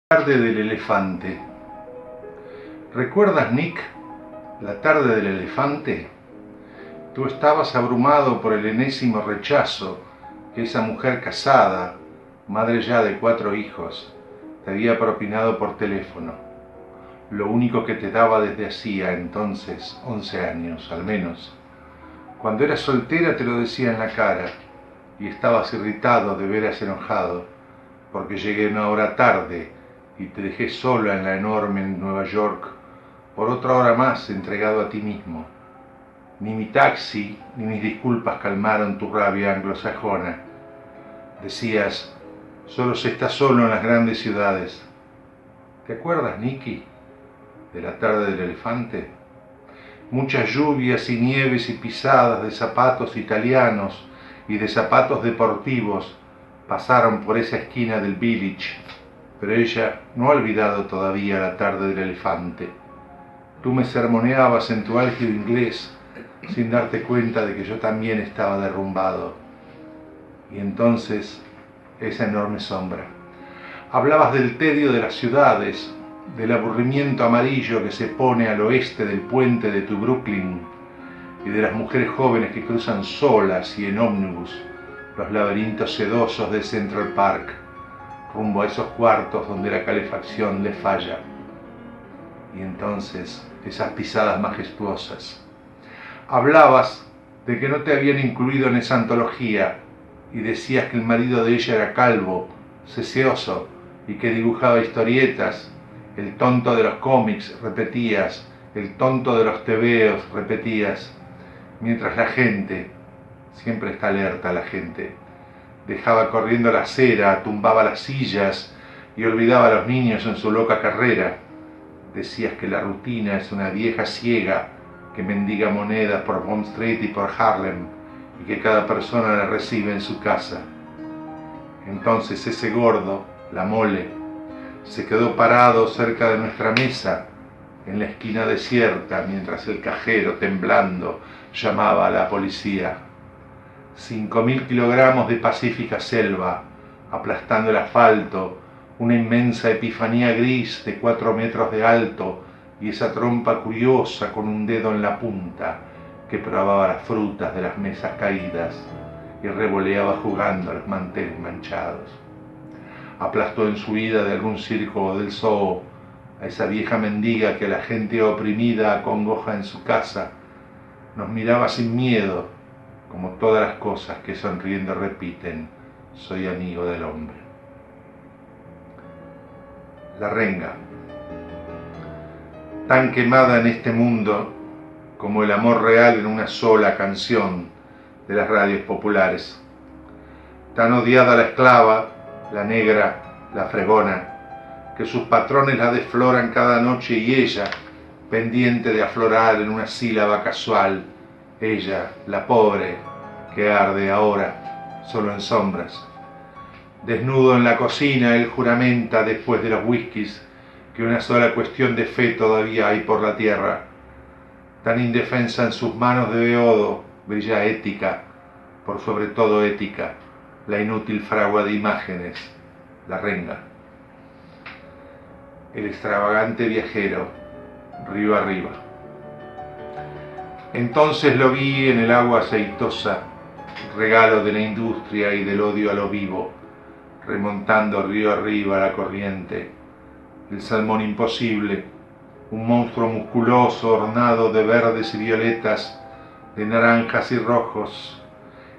Tarde del elefante. ¿Recuerdas, Nick, la tarde del elefante? Tú estabas abrumado por el enésimo rechazo que esa mujer casada, madre ya de 4 hijos, te había propinado por teléfono. Lo único que te daba desde hacía entonces 11 años, al menos. Cuando eras soltera te lo decía en la cara y estabas irritado, de veras enojado, porque llegué 1 hora tarde y te dejé sola en la enorme Nueva York por otra hora más entregado a ti mismo. Ni mi taxi ni mis disculpas calmaron tu rabia anglosajona. Decías, solo se está solo en las grandes ciudades. ¿Te acuerdas, Nicky, de la tarde del elefante? Muchas lluvias y nieves y pisadas de zapatos italianos y de zapatos deportivos pasaron por esa esquina del Village, pero ella no ha olvidado todavía la tarde del elefante. Tú me sermoneabas en tu álgido inglés sin darte cuenta de que yo también estaba derrumbado. Y entonces, esa enorme sombra. Hablabas del tedio de las ciudades, del aburrimiento amarillo que se pone al oeste del puente de tu Brooklyn y de las mujeres jóvenes que cruzan solas y en ómnibus los laberintos sedosos de Central Park, rumbo a esos cuartos donde la calefacción les falla. Y entonces, esas pisadas majestuosas. Hablabas de que no te habían incluido en esa antología y decías que el marido de ella era calvo, seseoso y que dibujaba historietas. El tonto de los cómics, repetías, el tonto de los tebeos, repetías, mientras la gente, siempre está alerta la gente, dejaba corriendo la acera, tumbaba las sillas y olvidaba a los niños en su loca carrera. Decías que la rutina es una vieja ciega que mendiga monedas por Bond Street y por Harlem y que cada persona la recibe en su casa. Entonces ese gordo, la mole, se quedó parado cerca de nuestra mesa, en la esquina desierta, mientras el cajero, temblando, llamaba a la policía. 5.000 kilogramos de pacífica selva, aplastando el asfalto, una inmensa epifanía gris de 4 metros de alto y esa trompa curiosa con un dedo en la punta que probaba las frutas de las mesas caídas y revoleaba jugando a los manteles manchados. Aplastó en su huida de algún circo o del zoo a esa vieja mendiga que a la gente oprimida acongoja en su casa. Nos miraba sin miedo, como todas las cosas que sonriendo repiten, soy amigo del hombre. La renga. Tan quemada en este mundo como el amor real en una sola canción de las radios populares. Tan odiada la esclava, la negra, la fregona, que sus patrones la desfloran cada noche y ella, pendiente de aflorar en una sílaba casual, ella, la pobre, que arde ahora, solo en sombras. Desnudo en la cocina, él juramenta después de los whiskies que una sola cuestión de fe todavía hay por la tierra. Tan indefensa en sus manos de beodo, brilla ética, por sobre todo ética, la inútil fragua de imágenes, la renga. El extravagante viajero, río arriba. Entonces lo vi en el agua aceitosa regalo de la industria y del odio a lo vivo, remontando río arriba la corriente. El salmón imposible, un monstruo musculoso ornado de verdes y violetas, de naranjas y rojos,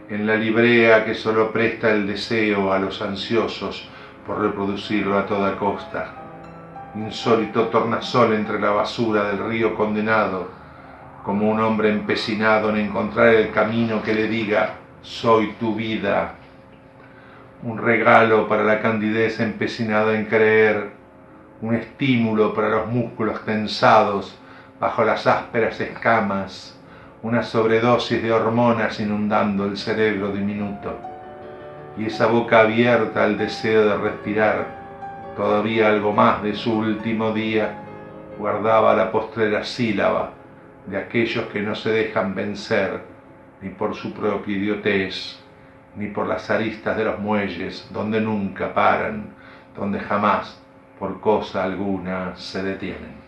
en la librea que solo presta el deseo a los ansiosos por reproducirlo a toda costa. Insólito tornasol entre la basura del río condenado, como un hombre empecinado en encontrar el camino que le diga: soy tu vida. Un regalo para la candidez empecinada en creer, un estímulo para los músculos tensados bajo las ásperas escamas, una sobredosis de hormonas inundando el cerebro diminuto. Y esa boca abierta al deseo de respirar, todavía algo más de su último día, guardaba la postrera sílaba de aquellos que no se dejan vencer ni por su propia idiotez, ni por las aristas de los muelles, donde nunca paran, donde jamás, por cosa alguna, se detienen.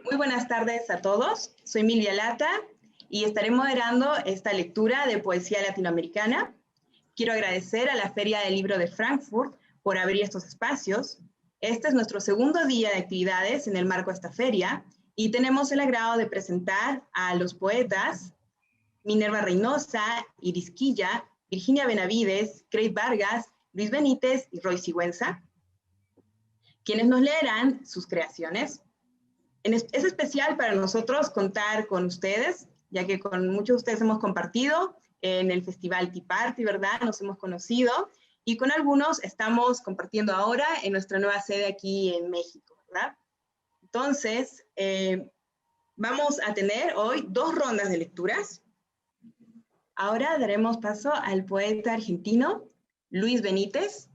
Muy buenas tardes a todos. Soy Milvia Lata y estaré moderando esta lectura de poesía latinoamericana. Quiero agradecer a la Feria del Libro de Frankfurt por abrir estos espacios. Este es nuestro segundo día de actividades en el marco de esta feria y tenemos el agrado de presentar a los poetas Minerva Reynosa, Iris Quilla, Virginia Benavides, Craig Vargas, Luis Benítez y Roy Sigüenza, quienes nos leerán sus creaciones. Es especial para nosotros contar con ustedes, ya que con muchos de ustedes hemos compartido en el Festival Tea Party, ¿verdad? Nos hemos conocido y con algunos estamos compartiendo ahora en nuestra nueva sede aquí en México, ¿verdad? Entonces, vamos a tener hoy 2 rondas de lecturas. Ahora daremos paso al poeta argentino Luis Benítez.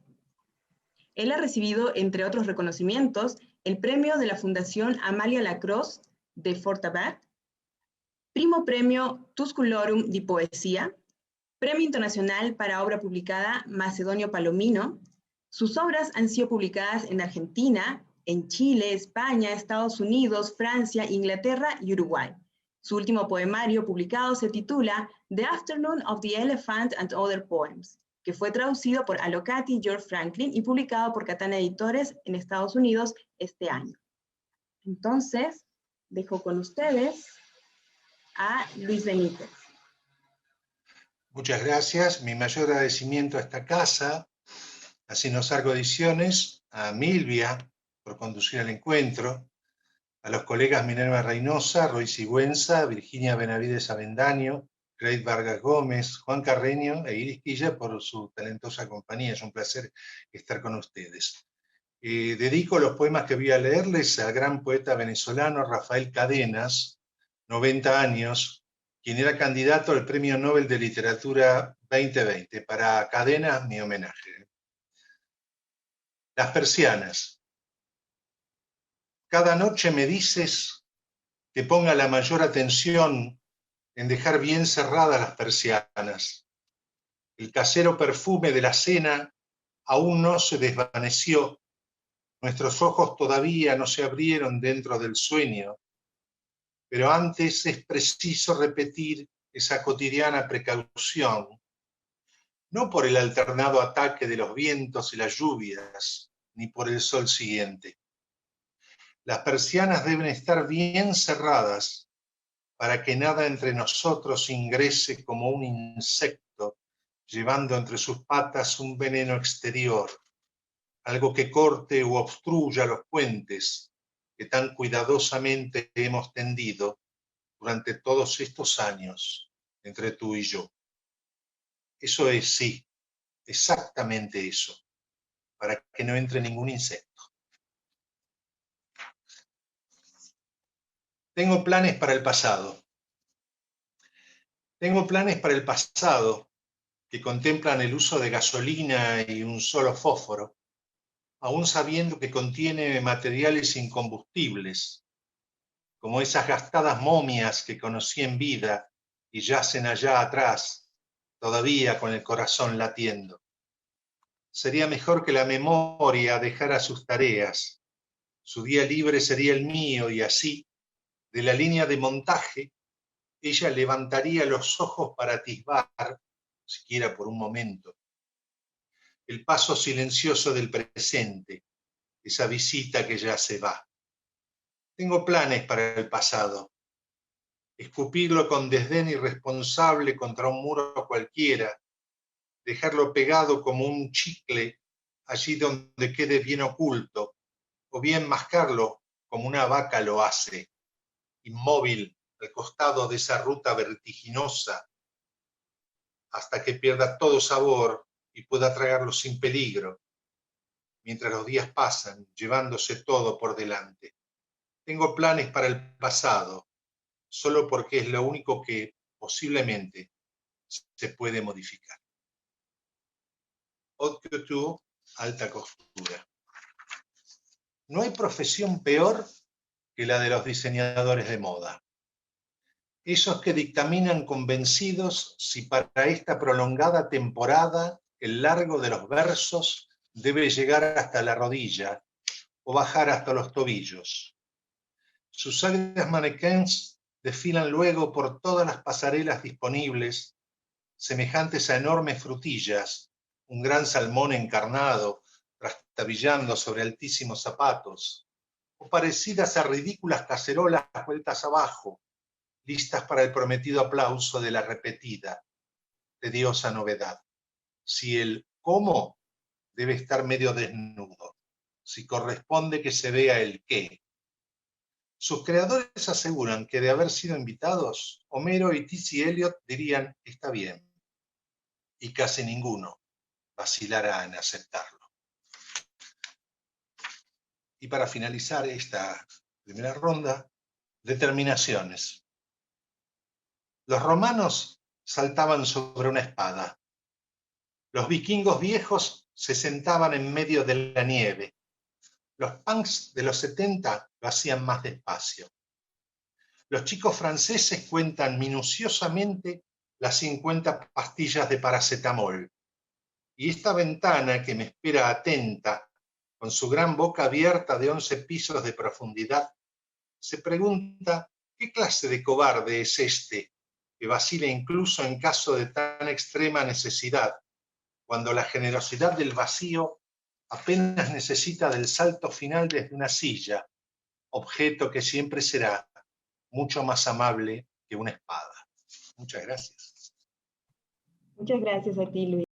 Él ha recibido, entre otros reconocimientos, el premio de la Fundación Amalia Lacroze de Fortabat, Primo Premio Tusculorum di Poesía, Premio Internacional para Obra Publicada Macedonio Palomino. Sus obras han sido publicadas en Argentina, en Chile, España, Estados Unidos, Francia, Inglaterra y Uruguay. Su último poemario publicado se titula The Afternoon of the Elephant and Other Poems, que fue traducido por Alocati y George Franklin y publicado por Katana Editores en Estados Unidos este año. Entonces, dejo con ustedes a Luis Benítez. Muchas gracias. Mi mayor agradecimiento a esta casa, a Sinosargo Ediciones, a Milvia por conducir el encuentro, a los colegas Minerva Reynosa, Roy Sigüenza, Virginia Benavides Avendaño, Craig Vargas Gómez, Juan Carreño e Iris Quilla por su talentosa compañía. Es un placer estar con ustedes. Dedico los poemas que voy a leerles al gran poeta venezolano Rafael Cadenas, 90 años, quien era candidato al Premio Nobel de Literatura 2020. Para Cadenas, mi homenaje. Las persianas. Cada noche me dices que ponga la mayor atención en dejar bien cerradas las persianas. El casero perfume de la cena aún no se desvaneció. Nuestros ojos todavía no se abrieron dentro del sueño. Pero antes es preciso repetir esa cotidiana precaución, no por el alternado ataque de los vientos y las lluvias, ni por el sol siguiente. Las persianas deben estar bien cerradas para que nada entre nosotros ingrese como un insecto, llevando entre sus patas un veneno exterior, algo que corte u obstruya los puentes que tan cuidadosamente hemos tendido durante todos estos años entre tú y yo. Eso es, sí, exactamente eso, para que no entre ningún insecto. Tengo planes para el pasado. Tengo planes para el pasado que contemplan el uso de gasolina y un solo fósforo, aún sabiendo que contiene materiales incombustibles, como esas gastadas momias que conocí en vida y yacen allá atrás, todavía con el corazón latiendo. Sería mejor que la memoria dejara sus tareas. Su día libre sería el mío y así, de la línea de montaje, ella levantaría los ojos para atisbar, siquiera por un momento, el paso silencioso del presente, esa visita que ya se va. Tengo planes para el pasado. Escupirlo con desdén irresponsable contra un muro cualquiera, dejarlo pegado como un chicle allí donde quede bien oculto, o bien mascarlo como una vaca lo hace, inmóvil al costado de esa ruta vertiginosa, hasta que pierda todo sabor y pueda tragarlo sin peligro, mientras los días pasan, llevándose todo por delante. Tengo planes para el pasado, solo porque es lo único que posiblemente se puede modificar. Haute couture, alta costura. No hay profesión peor que la de los diseñadores de moda. Esos que dictaminan convencidos si para esta prolongada temporada el largo de los versos debe llegar hasta la rodilla o bajar hasta los tobillos. Sus ágiles manequins desfilan luego por todas las pasarelas disponibles, semejantes a enormes frutillas, un gran salmón encarnado, trastabillando sobre altísimos zapatos, o parecidas a ridículas cacerolas vueltas abajo, listas para el prometido aplauso de la repetida, tediosa novedad. Si el cómo debe estar medio desnudo, si corresponde que se vea el qué. Sus creadores aseguran que de haber sido invitados, Homero y T.C. Eliot dirían está bien, y casi ninguno vacilará en aceptarlo. Y para finalizar esta primera ronda, determinaciones. Los romanos saltaban sobre una espada. Los vikingos viejos se sentaban en medio de la nieve. Los punks de los 70 lo hacían más despacio. Los chicos franceses cuentan minuciosamente las 50 pastillas de paracetamol. Y esta ventana que me espera atenta, con su gran boca abierta de 11 pisos de profundidad, se pregunta qué clase de cobarde es este que vacila incluso en caso de tan extrema necesidad, cuando la generosidad del vacío apenas necesita del salto final desde una silla, objeto que siempre será mucho más amable que una espada. Muchas gracias. Muchas gracias a ti, Luis.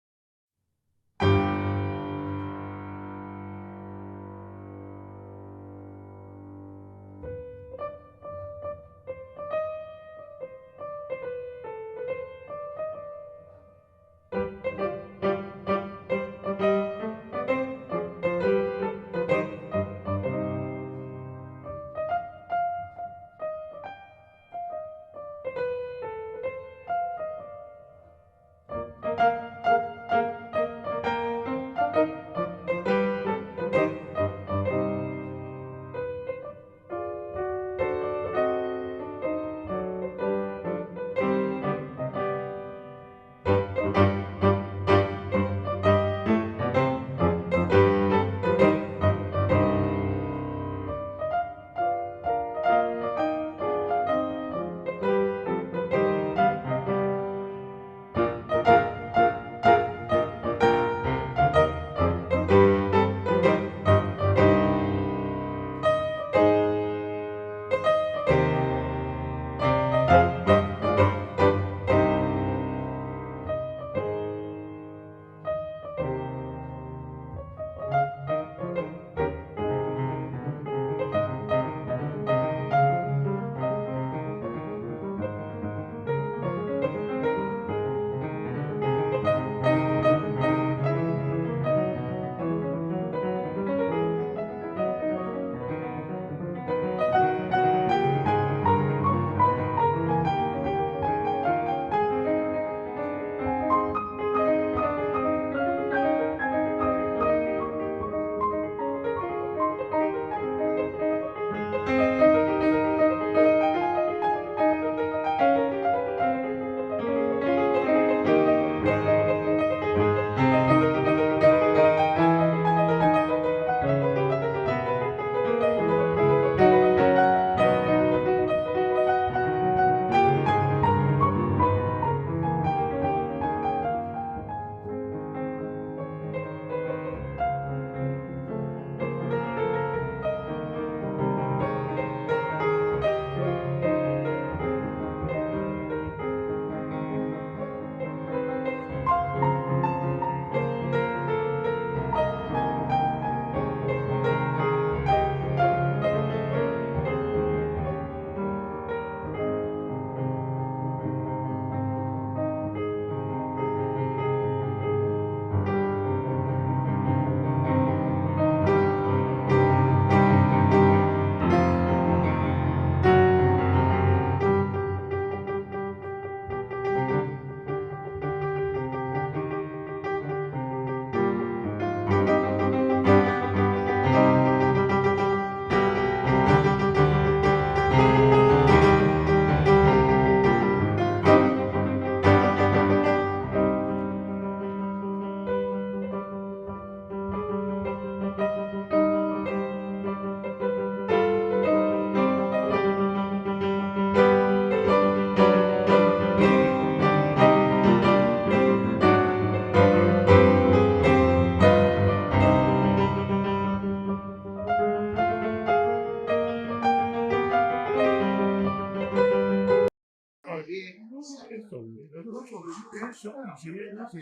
dopo che sono si vede se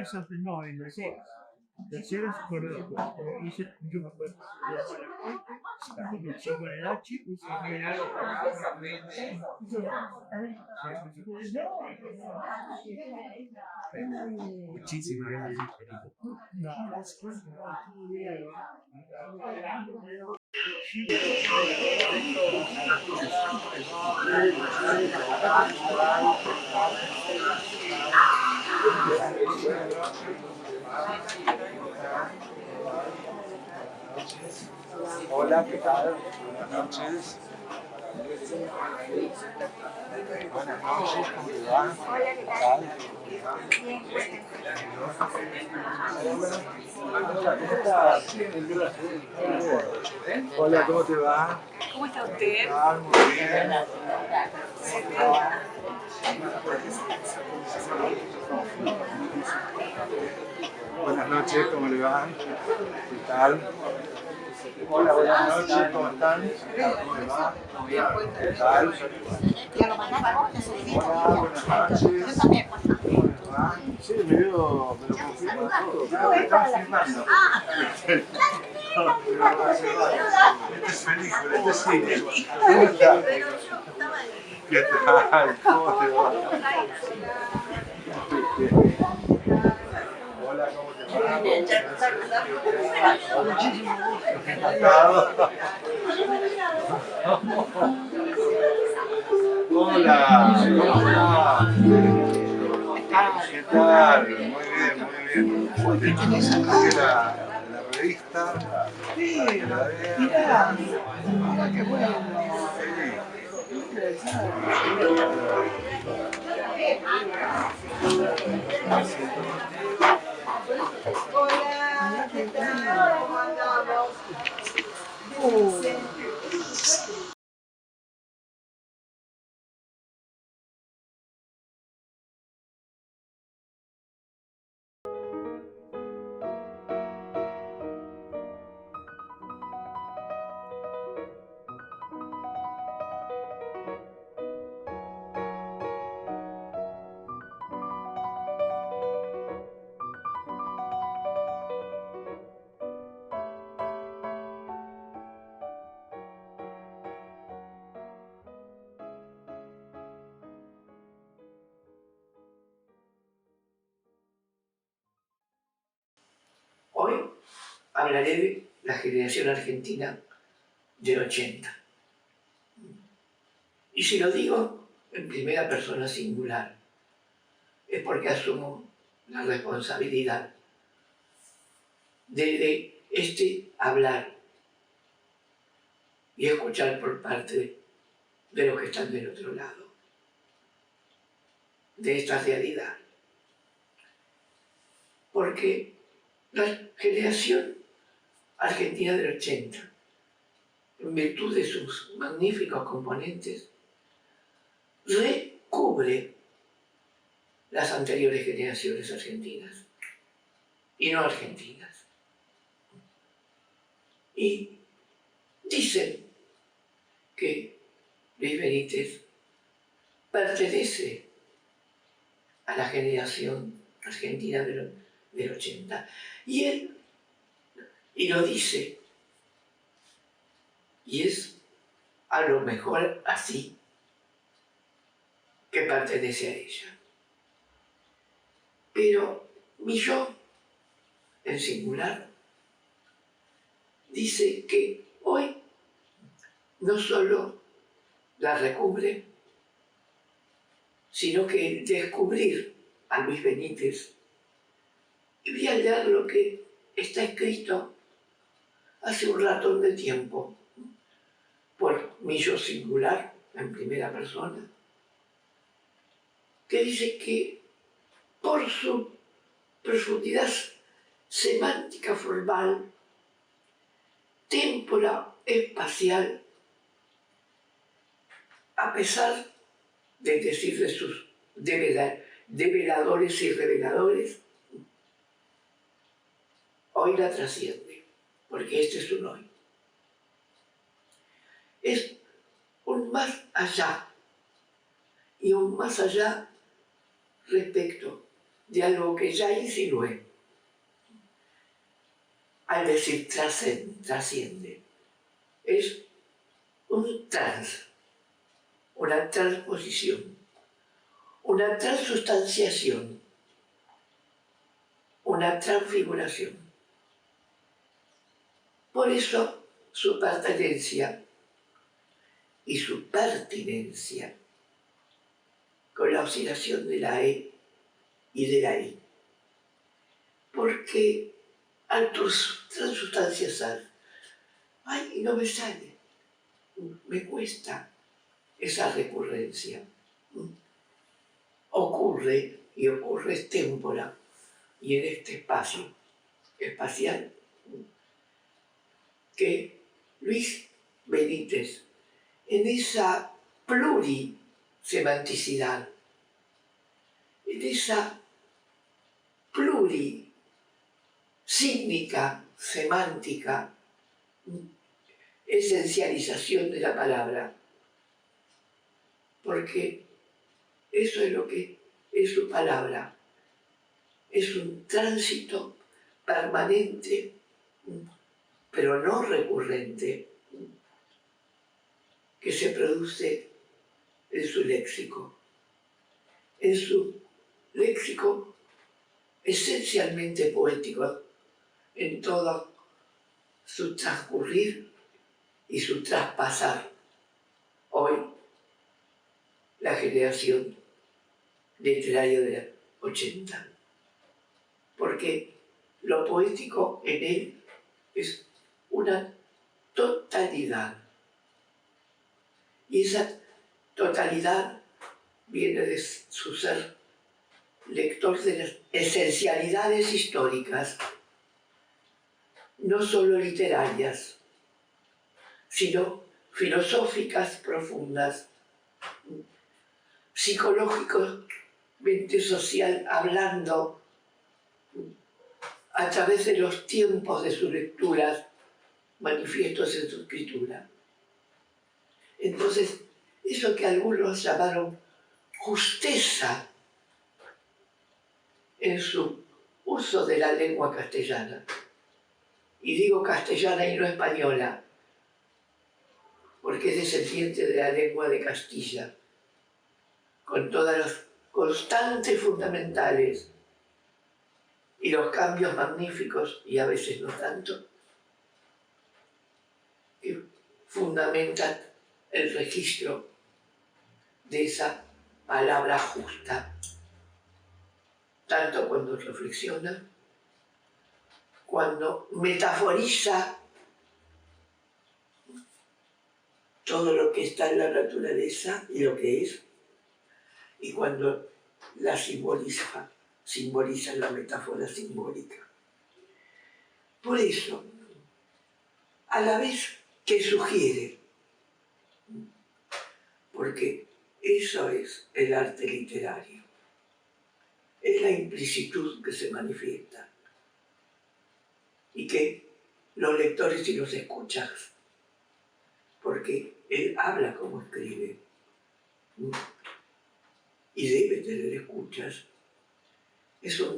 è stato noi la sera scorreva i giorni muchísimas gracias. Hola, ¿qué tal? Buenas noches. Buenas noches, ¿cómo te va? Hola, ¿qué tal? Bien, Hola, ¿cómo te va? ¿cómo está usted? Muy bien. Buenas noches, ¿cómo le va? ¿Qué tal? Hola, buenas noches, ¿cómo están? ¿Cómo le va? ¿Qué tal? ¿Ya lo mandaste vos? ¿Ya se le dijo? Hola, buenas noches. Yo también, pues. ¿Cómo les va? Sí, me lo confirma todo. Creo que están filmando. Este es película, este es cine. ¿Cómo está? ¿Qué tal? ¿Cómo te va? Hola, ¿cómo te va? Muchísimo gusto. Encantado. Hola, ¿cómo va? ¿Qué tal? Muy bien, muy bien. Traje la revista. Sí, mirá, qué bueno. Hola, ¿qué tal? ¿Cómo andamos? Hoy hablaré de la generación argentina del 80. Y si lo digo en primera persona singular, es porque asumo la responsabilidad de este hablar y escuchar por parte de los que están del otro lado, de esta realidad. Porque la generación argentina del 80, en virtud de sus magníficos componentes, recubre las anteriores generaciones argentinas y no argentinas. Y dicen que Luis Benítez pertenece a la generación argentina del 80. Y lo dice, y es a lo mejor así que pertenece a ella. Pero mi yo, en singular, dice que hoy no solo la recubre, sino que descubrir a Luis Benítez y voy a leer lo que está escrito hace un ratón de tiempo por mi yo singular, en primera persona, que dice que por su profundidad semántica formal, témpora espacial, a pesar de decir de sus develadores y reveladores, hoy la trasciende, porque este es un hoy. Es un más allá y aún más allá respecto de algo que ya insinué. Al decir trasciende, es un una transposición, una transustanciación, una transfiguración. Por eso su pertenencia y su pertinencia con la oscilación de la E y de la I. Porque al transustanciar, ay, no me sale, me cuesta esa recurrencia. Ocurre, y ocurre extémpora, y en este espacio espacial, que Luis Benítez, en esa plurisemanticidad, en esa plurisígnica, semántica, esencialización de la palabra, porque eso es lo que es su palabra, es un tránsito permanente, pero no recurrente, que se produce en su léxico. En su léxico esencialmente poético, en todo su transcurrir y su traspasar. Hoy, la generación literaria de los 80. Porque lo poético en él es una totalidad. Y esa totalidad viene de su ser lector de las esencialidades históricas, no solo literarias, sino filosóficas profundas, psicológicamente social, hablando a través de los tiempos de sus lecturas, manifiestos en su escritura. Entonces, eso que algunos llamaron justeza en su uso de la lengua castellana, y digo castellana y no española, porque es descendiente de la lengua de Castilla, con todas las constantes fundamentales y los cambios magníficos, y a veces no tanto, que fundamentan el registro de esa palabra justa, tanto cuando reflexiona, cuando metaforiza todo lo que está en la naturaleza y lo que es, y cuando la simboliza la metáfora simbólica. Por eso, a la vez que sugiere, porque eso es el arte literario, es la implicitud que se manifiesta y que los lectores y los escuchas, porque él habla como escribe y debe tener escuchas, es un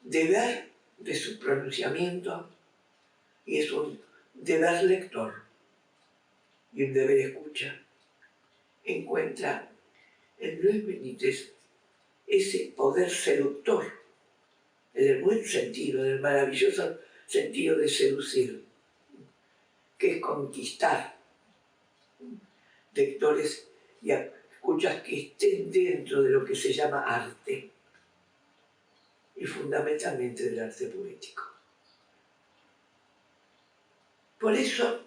deber de su pronunciamiento y es un deber lector y un deber escucha. Encuentra en Luis Benítez ese poder seductor, en el buen sentido, en el maravilloso sentido de seducir, que es conquistar lectores y escuchas que estén dentro de lo que se llama arte, y fundamentalmente del arte poético. Por eso,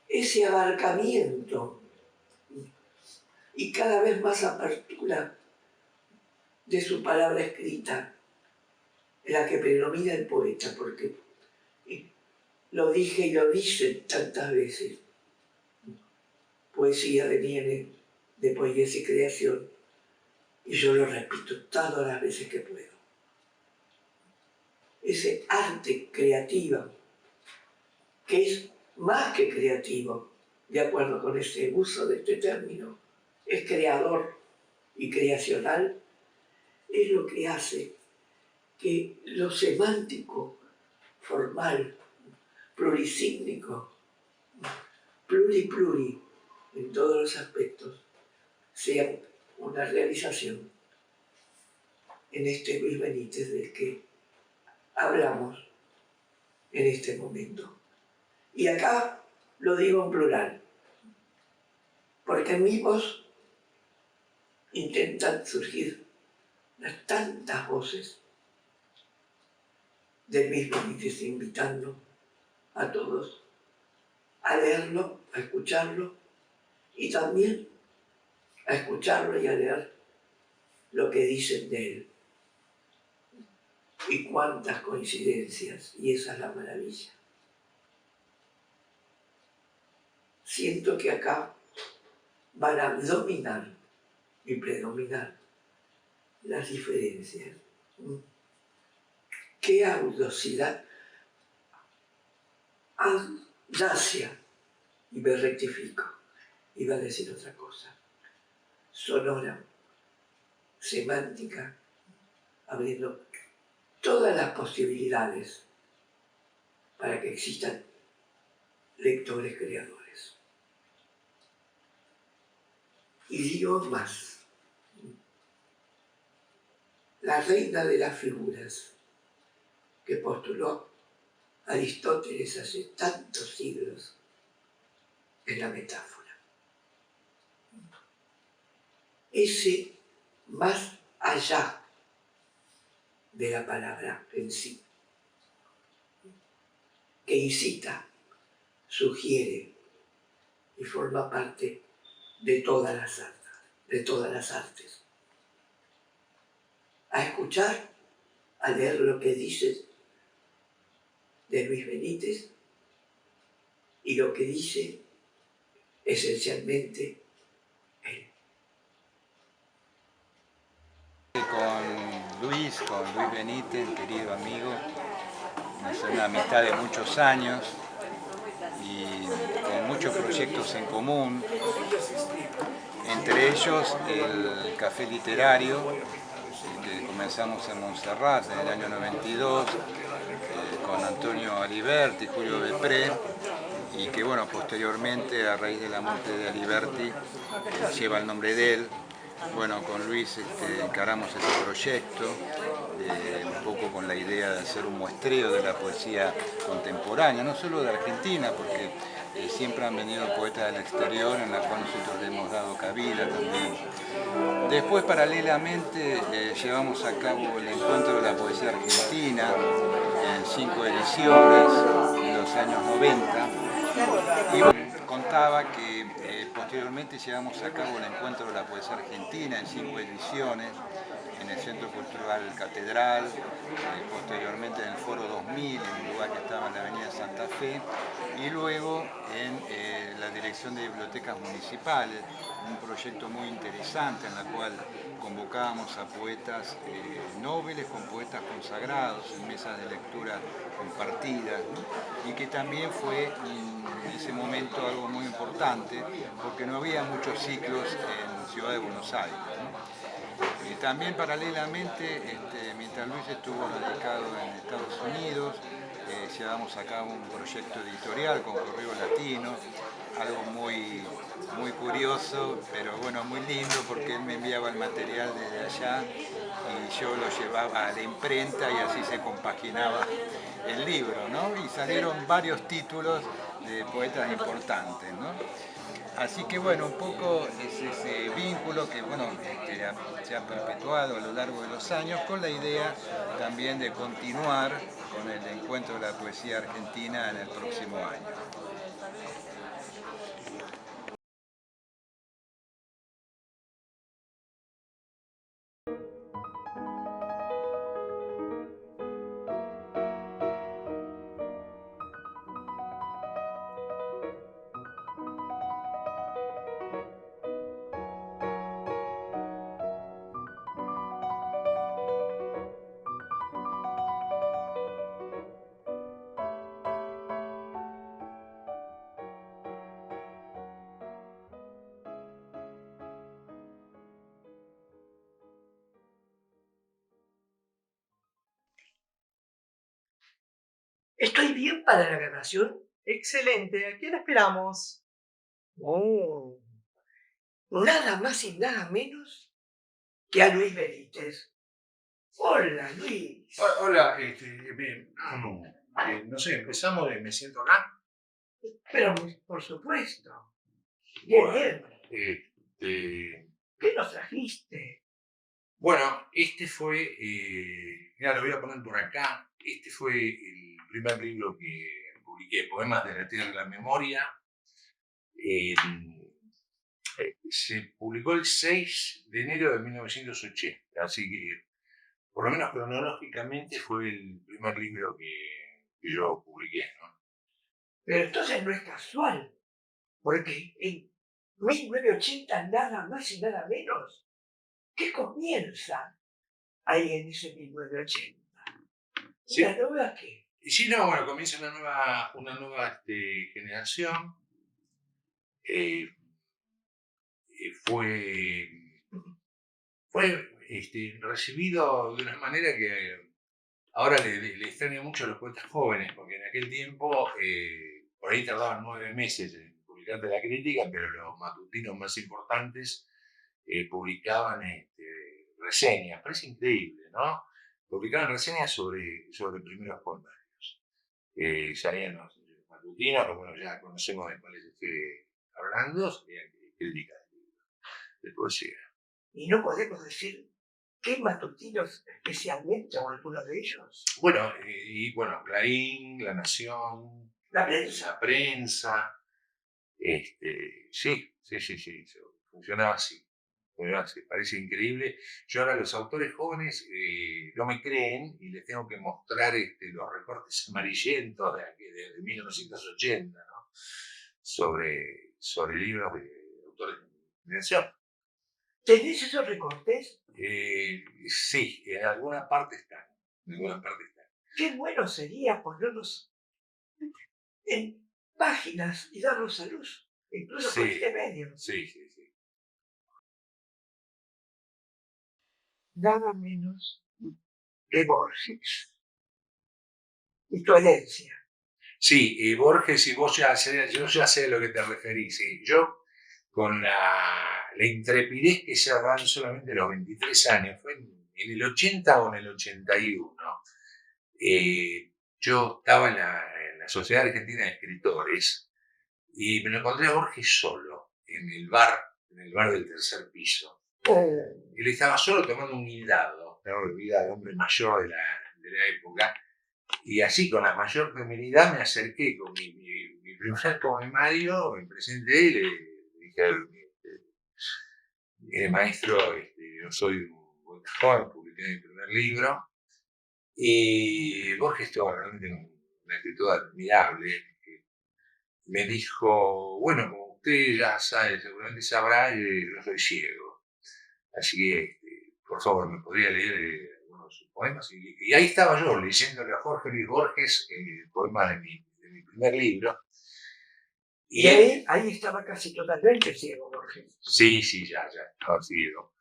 ese abarcamiento y cada vez más apertura de su palabra escrita, en la que predomina el poeta, porque lo dije y lo dicen tantas veces, poesía deviene de poesía y creación, y yo lo repito todas las veces que puedo. Ese arte creativo, que es más que creativo, de acuerdo con ese uso de este término, es creador y creacional, es lo que hace que lo semántico, formal, plurisígnico, pluri, en todos los aspectos, sea una realización en este Luis Benítez del que hablamos en este momento. Y acá lo digo en plural, porque en mi voz intentan surgir las tantas voces del Luis Benítez, invitando a todos a leerlo, a escucharlo y también a escucharlo y a leer lo que dicen de él. Y cuántas coincidencias, y esa es la maravilla. Siento que acá van a dominar y predominar las diferencias. Qué audacidad, audacia, y me rectifico, iba a decir otra cosa, sonora, semántica, abriendo todas las posibilidades para que existan lectores creadores. Y digo más, la reina de las figuras que postuló Aristóteles hace tantos siglos es la metáfora. Ese más allá de la palabra en sí, que incita, sugiere y forma parte de todas las artes, a escuchar, a leer lo que dice de Luis Benítez y lo que dice esencialmente él. Con Luis Benítez, querido amigo, es una amistad de muchos años y con muchos proyectos en común, entre ellos el Café Literario, que comenzamos en Montserrat en el año 92, con Antonio Aliberti, Julio Depré, y que bueno, posteriormente, a raíz de la muerte de Aliberti, lleva el nombre de él. Bueno, con Luis encaramos este proyecto, un poco con la idea de hacer un muestreo de la poesía contemporánea, no solo de Argentina, porque siempre han venido poetas del exterior, en la cual nosotros le hemos dado cabida también. Después, paralelamente, llevamos a cabo el Encuentro de la Poesía Argentina, en 5 ediciones, en los años 90, y contaba que posteriormente llevamos a cabo el Encuentro de la Poesía Argentina en 5 ediciones, en el Centro Cultural Catedral, posteriormente en el Foro 2000, en un lugar que estaba en la Avenida Santa Fe, y luego en la Dirección de Bibliotecas Municipales, un proyecto muy interesante en la cual convocábamos a poetas nobles con poetas consagrados en mesas de lectura compartidas, ¿no? Y que también fue en ese momento algo muy importante porque no había muchos ciclos en Ciudad de Buenos Aires, ¿no? También paralelamente, mientras Luis estuvo radicado en Estados Unidos, llevamos a cabo un proyecto editorial con Correo Latino, algo muy curioso, pero bueno, muy lindo, porque él me enviaba el material desde allá y yo lo llevaba a la imprenta y así se compaginaba el libro, ¿no? Y salieron varios títulos de poetas importantes, ¿no? Así que bueno, un poco es ese vínculo que bueno, se ha perpetuado a lo largo de los años, con la idea también de continuar con el Encuentro de la Poesía Argentina en el próximo año. ¿Estoy bien para la grabación? Excelente, ¿a quién esperamos? Oh, nada más y nada menos que a Luis Benítez. Hola, Luis. Hola, bien, no sé, empezamos de me siento acá. Pero, por supuesto. Bien, bien. Este, ¿Qué nos trajiste? bueno, mira, lo voy a poner por acá, este fue el primer libro que publiqué, Poemas de la Tierra de la Memoria. Se publicó el 6 de enero de 1980, así que por lo menos cronológicamente fue el primer libro que yo publiqué, ¿no? Pero entonces no es casual, porque en 1980 nada más y nada menos. ¿Qué comienza ahí en ese 1980? Sí. ¿Una nueva qué? Y sí, no, bueno, comienza una nueva generación. Eh, fue recibido de una manera que ahora le extraña mucho a los poetas jóvenes, porque en aquel tiempo por ahí tardaban 9 meses en publicarte la crítica, pero los matutinos más importantes publicaban reseñas. Parece increíble, ¿no? Publicaban reseñas sobre primeros poemarios. Salían los matutinos, que bueno, ya conocemos de cuáles estoy hablando, salían críticas de poesía. Y no podemos decir qué matutinos especialmente o alguno de ellos. Bueno, Clarín, La Nación, La prensa. La Prensa, sí, funcionaba así. Parece increíble. Yo ahora los autores jóvenes no me creen y les tengo que mostrar los recortes amarillentos de 1980, ¿no? sobre libros de autores de mi generación. ¿Tenés esos recortes? Sí, en alguna parte están. Qué bueno sería ponerlos en páginas y darlos a luz, incluso Sí. por este medio. Sí. Nada menos que Borges. Y tu herencia. Sí, Borges, y yo ya sé a lo que te referís. ¿Sí? Yo, con la intrepidez que se dan solamente a los 23 años, fue en el 80 o en el 81, yo estaba en la Sociedad Argentina de Escritores y me lo encontré a Borges solo, en el bar del tercer piso. Él estaba solo tomando un guindado, una bebida de hombre mayor de la época. Y así, con la mayor feminidad, me acerqué con mi primer poemario en presente de él. Le dije, maestro, yo soy un buen joven, publiqué mi primer libro. Y Borges estaba realmente una actitud admirable. Me dijo, bueno, como usted ya sabe, seguramente sabrá, yo soy ciego. Así que, por favor, me podría leer algunos de sus poemas. Y ahí estaba yo leyéndole a Jorge Luis Borges poemas de mi primer libro. Y ahí estaba casi totalmente ciego, Borges. Sí, ya estaba ciego.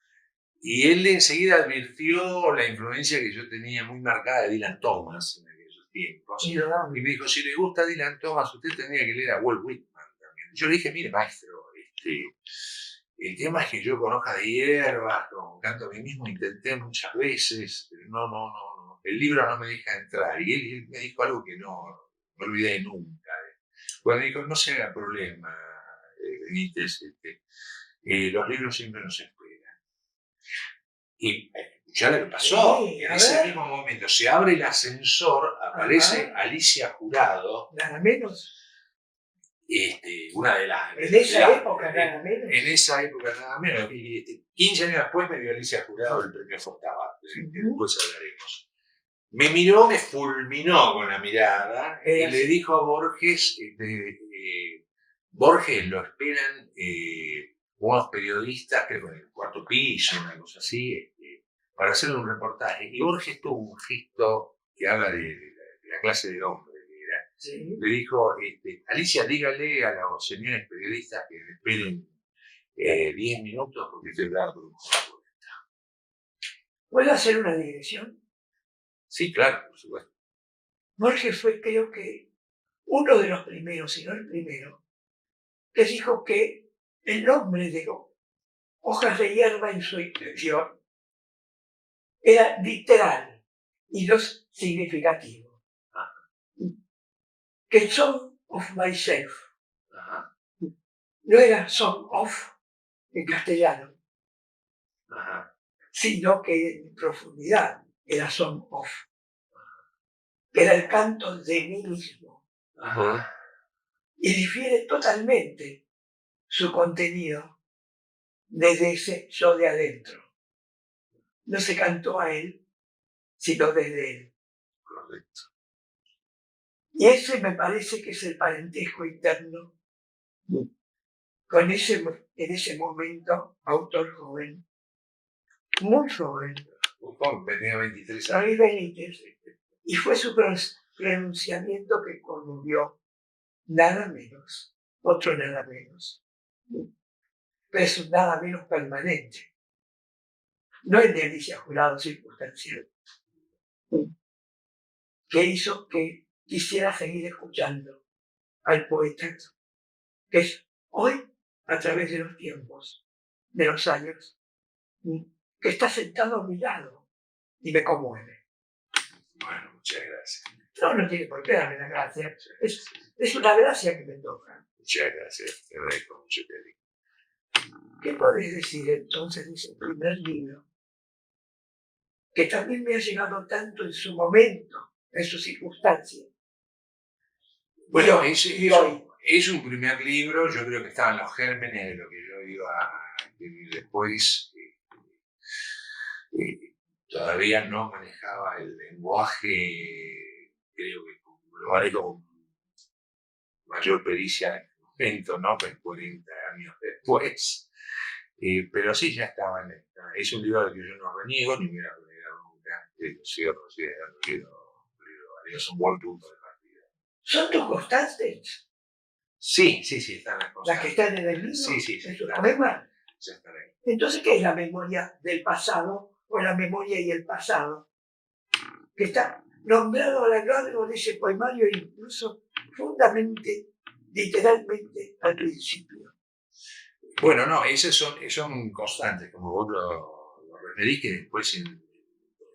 Y él enseguida advirtió la influencia que yo tenía muy marcada de Dylan Thomas en aquellos tiempos. Y me dijo, si le gusta Dylan Thomas, usted tendría que leer a Walt Whitman también. Yo le dije, mire, maestro, el tema es que yo con Hojas de Hierbas, con Canto a mí mismo, intenté muchas veces, pero no, el libro no me deja entrar. Y él me dijo algo que no olvidé nunca. Cuando dijo, no se haga problema, Benítez, los libros siempre nos esperan. Y ya lo que pasó, Sí, en ese mismo momento se abre el ascensor, aparece Alicia Jurado. Nada menos. Una de las... En esa época, nada menos. En esa época, nada menos. 15 años después me dio Alicia Jurado el premio Fontaba, después hablaremos. Me miró, me fulminó con la mirada y le dijo a Borges, Borges lo esperan unos periodistas, creo en el cuarto piso, una cosa así, para hacer un reportaje. Y Borges tuvo un gesto que habla de la clase de hombre que era. Sí. Le dijo, Alicia, dígale a los señores periodistas que me esperen 10 minutos porque estoy hablando por un poco. ¿Puedo hacer una digresión? Sí, claro, por supuesto. Borges fue, creo que, uno de los primeros, si no el primero, que dijo que el nombre de Hojas de Hierba en su extensión era literal y no significativo. Que Song of Myself no era Song of en castellano, sino que en profundidad era Song of, que era el canto de mí mismo. Y difiere totalmente su contenido desde ese yo de adentro. No se cantó a él, sino desde él. Correcto. Y ese me parece que es el parentesco interno con ese, en ese momento, autor joven, muy joven, Tenía 23 años. David Benítez, y fue su pronunciamiento que conmovió nada menos, otro nada menos, pero es un nada menos permanente, no el de Alicia Jurado circunstancial, que hizo que quisiera seguir escuchando al poeta, que es hoy, a través de los tiempos, de los años, que está sentado a mi lado y me conmueve. Bueno, muchas gracias. No tiene por qué darme la gracia. Es una gracia que me toca. Muchas gracias. Te agradezco mucho, querido. ¿Qué podés decir entonces de ese primer libro? Que también me ha llegado tanto en su momento, en su circunstancia. Bueno, Y hoy. es un primer libro, yo creo que estaban los gérmenes de lo que yo iba a escribir después. Todavía no manejaba el lenguaje, creo que lo haré con mayor pericia en el momento, ¿no? Pues 40 años después. Pero sí, ya estaba en esta. Es un libro del que yo no reniego, ni me voy a renegar nunca. Sigo considerando que es un buen punto de partida. ¿Son tus constantes? Sí, están las cosas. ¿Las que están en el libro? Sí. ¿En tus poemas? Ya están ahí. Entonces, ¿qué es la memoria del pasado o la memoria y el pasado? Que está nombrado a lo largo de ese poemario, incluso fundamentalmente, literalmente, al principio. Bueno, no, esos son constantes, como vos lo referís, que después en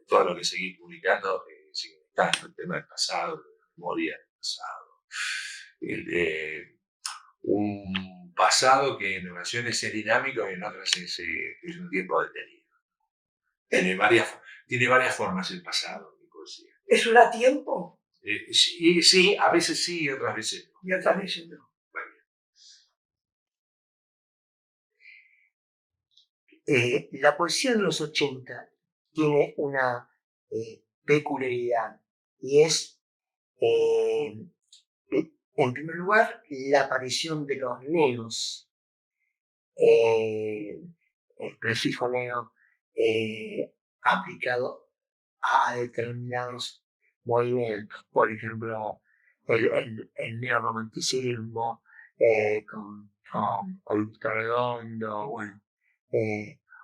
todo lo que seguí publicando sigue estando el tema del pasado, de la memoria del pasado. Un pasado que en ocasiones es dinámico y en otras es un tiempo detenido. Tiene varias formas el pasado, mi poesía. ¿Es un a tiempo? Sí, a veces sí y otras veces no. Y otras veces no. La poesía de los 80 tiene una peculiaridad y es, en primer lugar, la aparición de los neos. El prefijo neo aplicado a determinados movimientos, por ejemplo, el neorromanticismo con Augusto Redondo, bueno,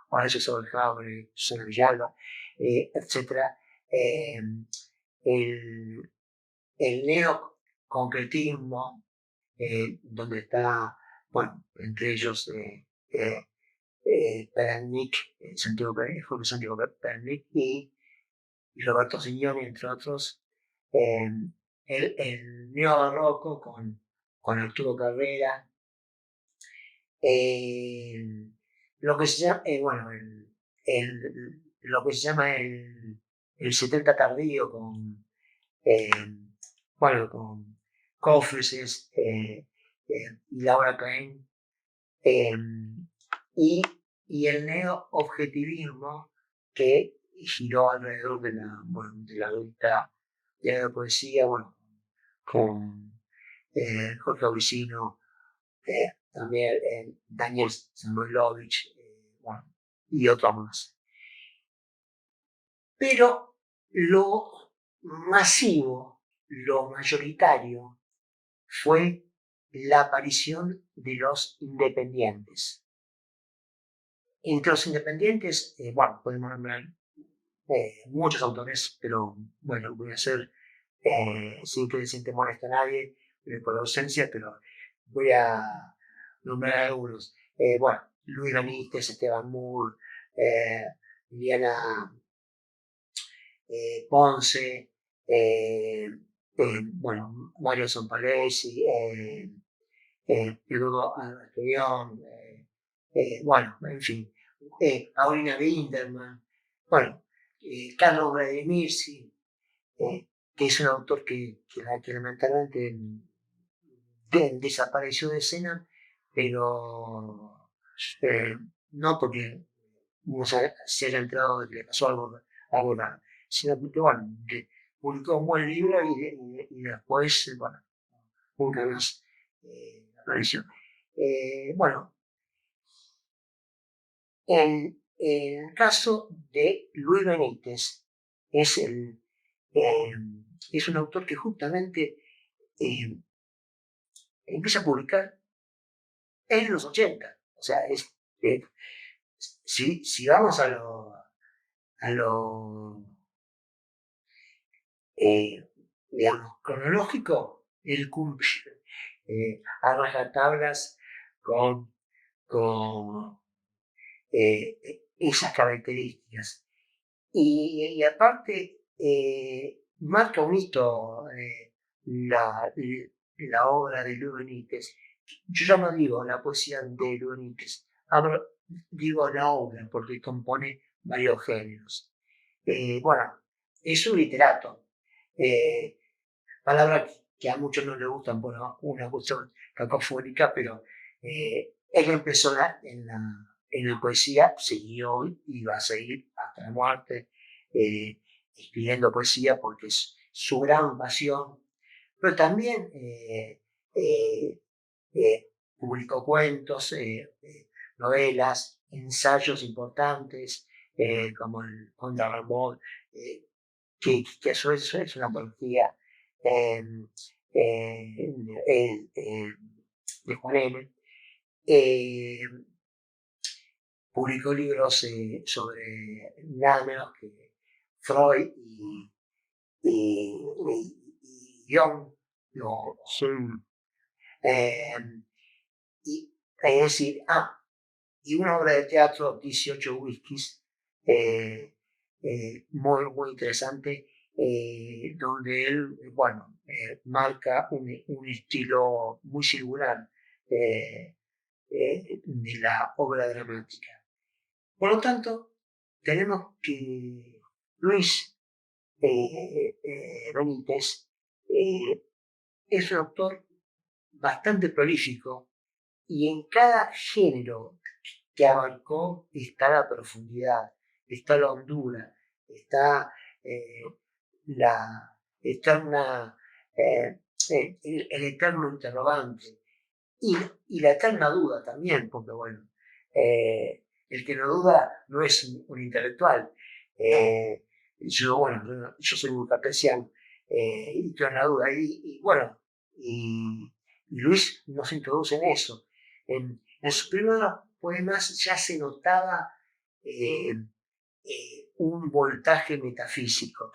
Horacio Soberjaubre, Soler Villalba, etc. El neoconcretismo, donde está, bueno, entre ellos Pernick, Jorge Santiago Pernick y Roberto Signori, entre otros, el neobarroco con Arturo Carrera, lo que se llama, lo que se llama el 70 tardío con Cofres y Laura Cain, y el neo-objetivismo que giró alrededor de la poesía, bueno, con Jorge Auricino, también Daniel Samuelovich, bueno, y otros más. Pero lo masivo, lo mayoritario, fue la aparición de los independientes. Entre los independientes, bueno, podemos nombrar muchos autores, pero bueno, voy a hacer sin que se te moleste a nadie por la ausencia, pero voy a nombrar algunos. Bueno, Luis Benítez, Esteban Moore, Liliana Ponce, bueno, Mario Sonpalesi, Eduardo Albastrión, bueno, en fin, Paulina Winderman, bueno, Carlos Brademirsi, que es un autor que lamentablemente desapareció de escena, pero no porque no se haya enterado de que le pasó algo raro, sino porque, bueno, que publicó un buen libro y después, bueno, una vez apareció. Bueno, en el caso de Luis Benítez, es un autor que justamente empieza a publicar en los 80. O sea, si vamos a lo digamos, cronológico, él cumple a rajatablas con esas características. Y aparte, marca un hito la obra de Luis Benítez. Yo ya no digo la poesía de Luis Benítez, digo la obra porque compone varios géneros. Bueno, es un literato, palabra que a muchos no les gustan por una cuestión cacofónica, pero él empezó en la poesía, siguió y va a seguir hasta la muerte escribiendo poesía porque es su gran pasión, pero también publicó cuentos, novelas, ensayos importantes como el Conde Ramón, que a su vez es una poesía de Juan M. Publicó libros sobre nada menos que Freud y Jung. Y es decir, y una obra de teatro, 18 whiskies, muy, muy interesante, donde él, bueno, marca un estilo muy singular de la obra dramática. Por lo tanto, tenemos que Luis Benítez es un autor bastante prolífico y en cada género que abarcó está la profundidad, está la hondura, está la eterna, el eterno interrogante y la eterna duda también, porque bueno, el que no duda no es un intelectual. Yo soy muy cartesiano y estoy en la duda. Y bueno, y Luis nos introduce en eso. En sus primeros poemas ya se notaba un voltaje metafísico,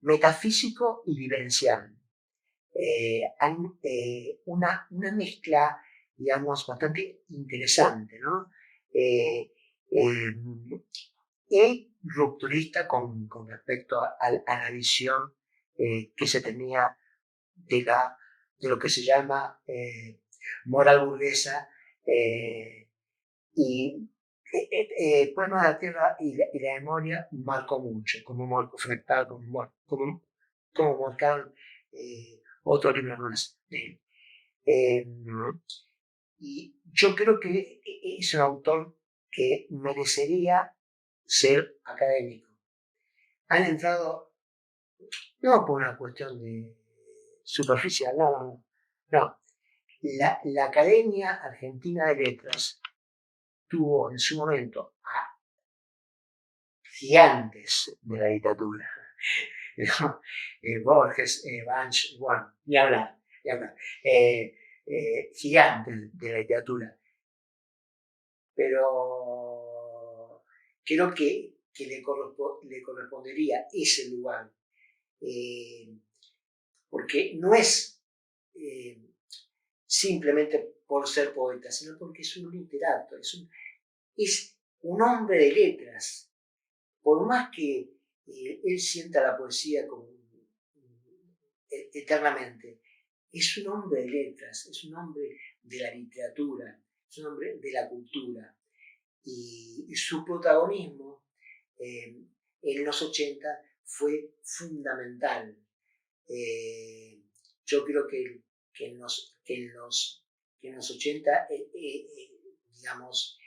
metafísico y vivencial. Una mezcla, digamos, bastante interesante, ¿no? Y rupturista con respecto a la visión que se tenía de lo que se llama moral burguesa y Poemas de la Tierra y la Memoria marcó mucho, como fractal, como marcaron otros libros más. Y yo creo que es un autor que merecería ser académico. Han entrado, no por una cuestión de superficial, no. La Academia Argentina de Letras tuvo en su momento a gigantes de la literatura. Borges, Banch, bueno, ni hablar. Gigantes de la literatura. Pero creo que le correspondería ese lugar porque no es simplemente por ser poeta, sino porque es un literato, es un hombre de letras. Por más que él sienta la poesía como eternamente, es un hombre de letras, es un hombre de la literatura, es un hombre de la cultura. Y su protagonismo en los 80 fue fundamental. Yo creo que en los 80, digamos,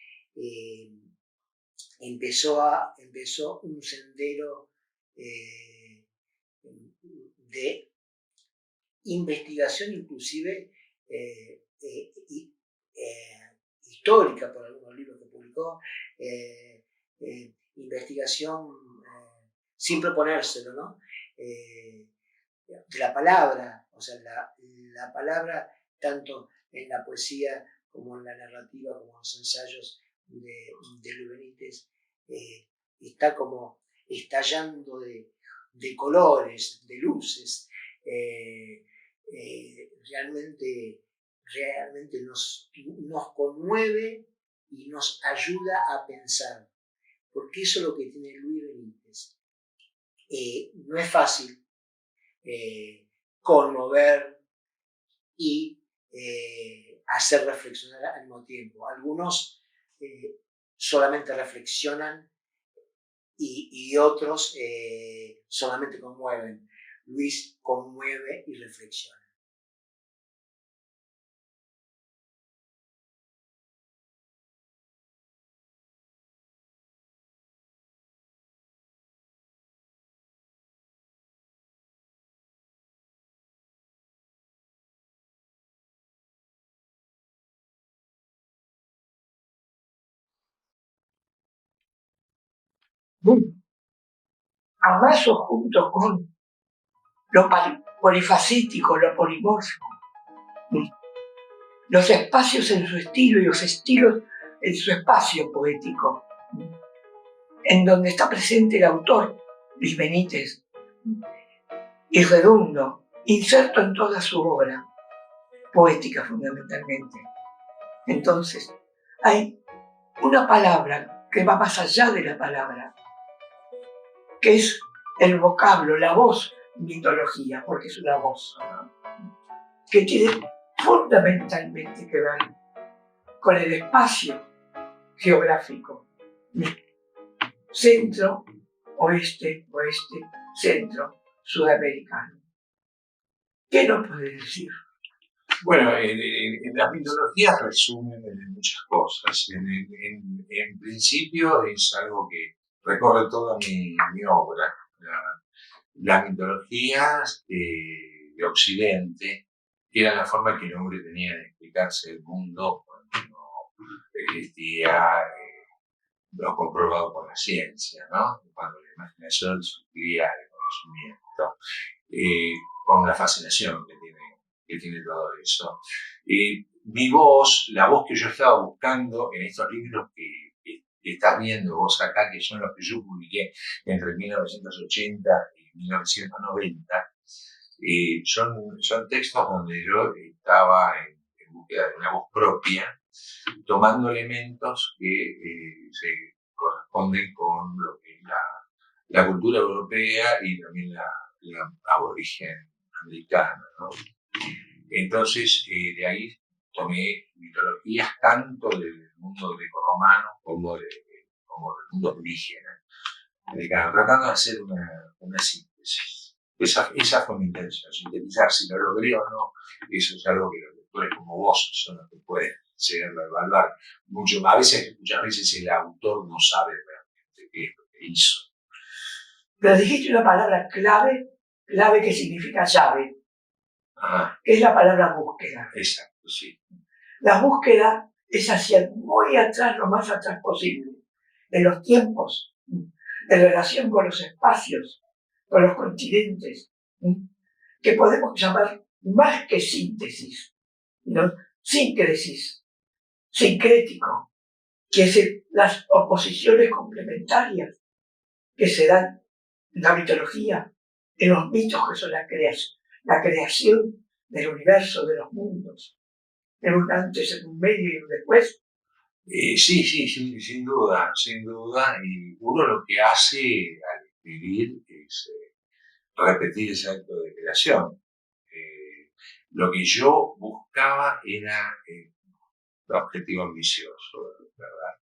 empezó un sendero de investigación, inclusive histórica, por algunos libros que publicó, investigación sin proponérselo, ¿no? De la palabra, o sea, la palabra, tanto en la poesía como en la narrativa, como en los ensayos de Luis Benítez, está como estallando de colores, de luces. Realmente nos conmueve y nos ayuda a pensar, porque eso es lo que tiene Luis Benítez. No es fácil conmover y hacer reflexionar al mismo tiempo. Algunos solamente reflexionan y otros solamente conmueven. Luis conmueve y reflexiona. Amaso junto con lo polifacético, lo polimorfo, los espacios en su estilo y los estilos en su espacio poético, en donde está presente el autor, Luis Benítez, y redundo, inserto en toda su obra, poética fundamentalmente. Entonces, hay una palabra que va más allá de la palabra, que es el vocablo, la voz, mitología, porque es una voz, ¿no? Que tiene fundamentalmente que ver con el espacio geográfico, centro, oeste, centro, sudamericano. ¿Qué nos puede decir? Bueno, en la mitología resumen muchas cosas. En principio es algo que recorre toda mi obra. Las mitologías de Occidente era la forma que el hombre tenía de explicarse el mundo cuando no existía lo comprobado por la ciencia, ¿no? Cuando la imaginación suplía el conocimiento, con la fascinación que tiene todo eso. Mi voz, la voz que yo estaba buscando en estos libros que estás viendo vos acá, que son los que yo publiqué entre 1980 y 1990, son textos donde yo estaba en búsqueda de una voz propia, tomando elementos que se corresponden con lo que es la cultura europea y también la aborigen americana, ¿no? Entonces, de ahí tomé mitologías tanto del mundo grecorromano como del mundo indígena, tratando de hacer una síntesis. Esa fue mi intención, sintetizar. Si lo logré o no, eso es algo que los lectores como vos son los que pueden llegar a evaluar mucho más. Muchas veces el autor no sabe realmente qué es lo que hizo. Pero dijiste una palabra clave que significa llave, que es la palabra búsqueda. Exacto, sí. La búsqueda es hacia muy atrás, lo más atrás posible, de los tiempos, de relación con los espacios, con los continentes, que podemos llamar más que síntesis, ¿no? Síncresis, sincrético, que es las oposiciones complementarias que se dan en la mitología, en los mitos que son la creación del universo, de los mundos, en un antes, en un medio y en un después. Sí, sin duda, sin duda. Y uno lo que hace al escribir es repetir ese acto de creación. Lo que yo buscaba era un objetivo ambicioso, ¿verdad?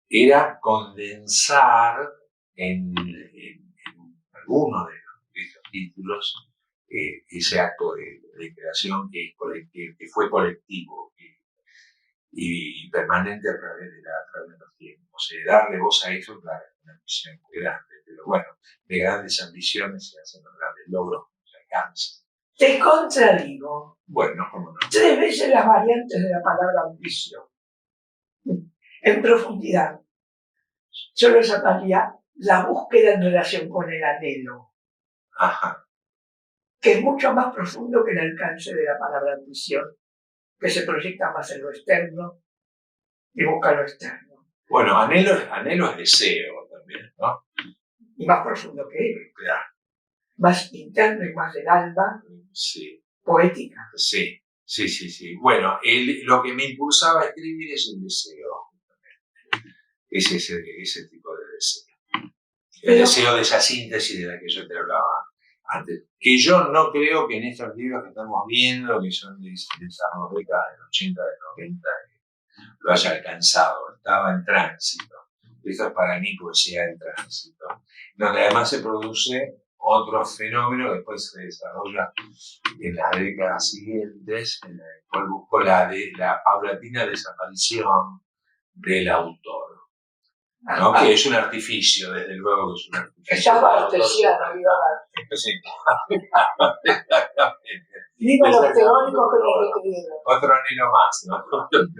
Era condensar en algunos de estos títulos ese acto de creación que fue colectivo y permanente a través de los tiempos. Darle voz a eso, claro, es una ambición muy grande, pero bueno, de grandes ambiciones se hacen los grandes logros que se alcanzan. Te contradigo. Bueno, cómo no. 3 veces las variantes de la palabra ambición. En profundidad, yo lo llamaría la búsqueda en relación con el anhelo. Ajá. Que es mucho más profundo que el alcance de la palabra ambición, que se proyecta más en lo externo y busca lo externo. Bueno, anhelo es deseo también, ¿no? Y más profundo que él. Claro. Más interno y más del alma. Sí. Poética. Sí. Bueno, lo que me impulsaba a escribir es el deseo. Es ese tipo de deseo. El deseo de esa síntesis de la que yo te hablaba antes. Que yo no creo que en estos libros que estamos viendo, que son de esas 2 décadas, del 80, del 90, lo haya alcanzado. Estaba en tránsito. Esto es para mí poesía en tránsito. Donde además se produce otro fenómeno que después se desarrolla en las décadas siguientes, en el cual busco la paulatina desaparición del autor. ¿No? Que es un artificio, desde luego que es un artificio. Que llama artesiano, Sí. Digo los teóricos que lo requirieron. Otro anhelo más, ¿no?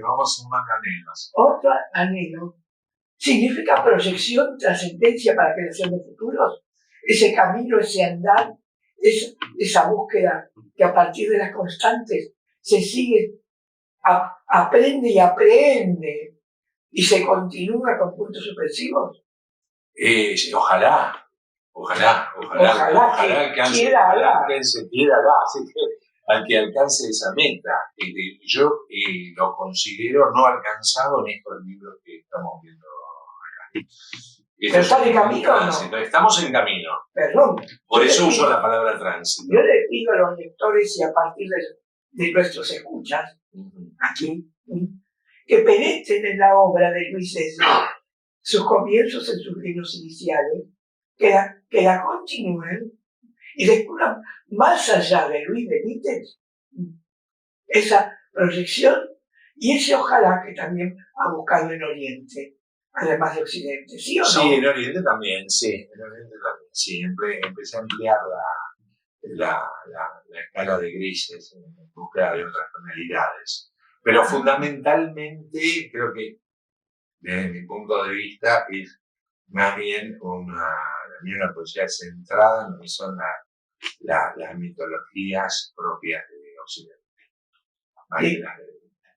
Vamos sumando anhelos. Otro anhelo significa proyección, trascendencia para creación de futuros. Ese camino, ese andar, esa búsqueda que a partir de las constantes se sigue, aprende y aprende y se continúa con puntos suspensivos. Ojalá al que alcance esa meta. Yo lo considero no alcanzado en estos libros que estamos viendo acá. ¿Pero está en camino o no? Estamos en camino. Perdón. Por eso uso la palabra tránsito. Yo le pido a los lectores y a partir de nuestros escuchas, aquí, que penetren en la obra de Luis César, sus comienzos en sus libros iniciales, que la continúen y descubran más allá de Luis Benítez esa proyección y ese ojalá que también ha buscado en Oriente, además de Occidente, ¿sí o no? Sí, en Oriente también, sí. Empecé a ampliar la escala de grises en búsqueda de otras tonalidades. Pero fundamentalmente creo que desde mi punto de vista es más bien una poesía centrada en lo que son las mitologías propias de Occidente.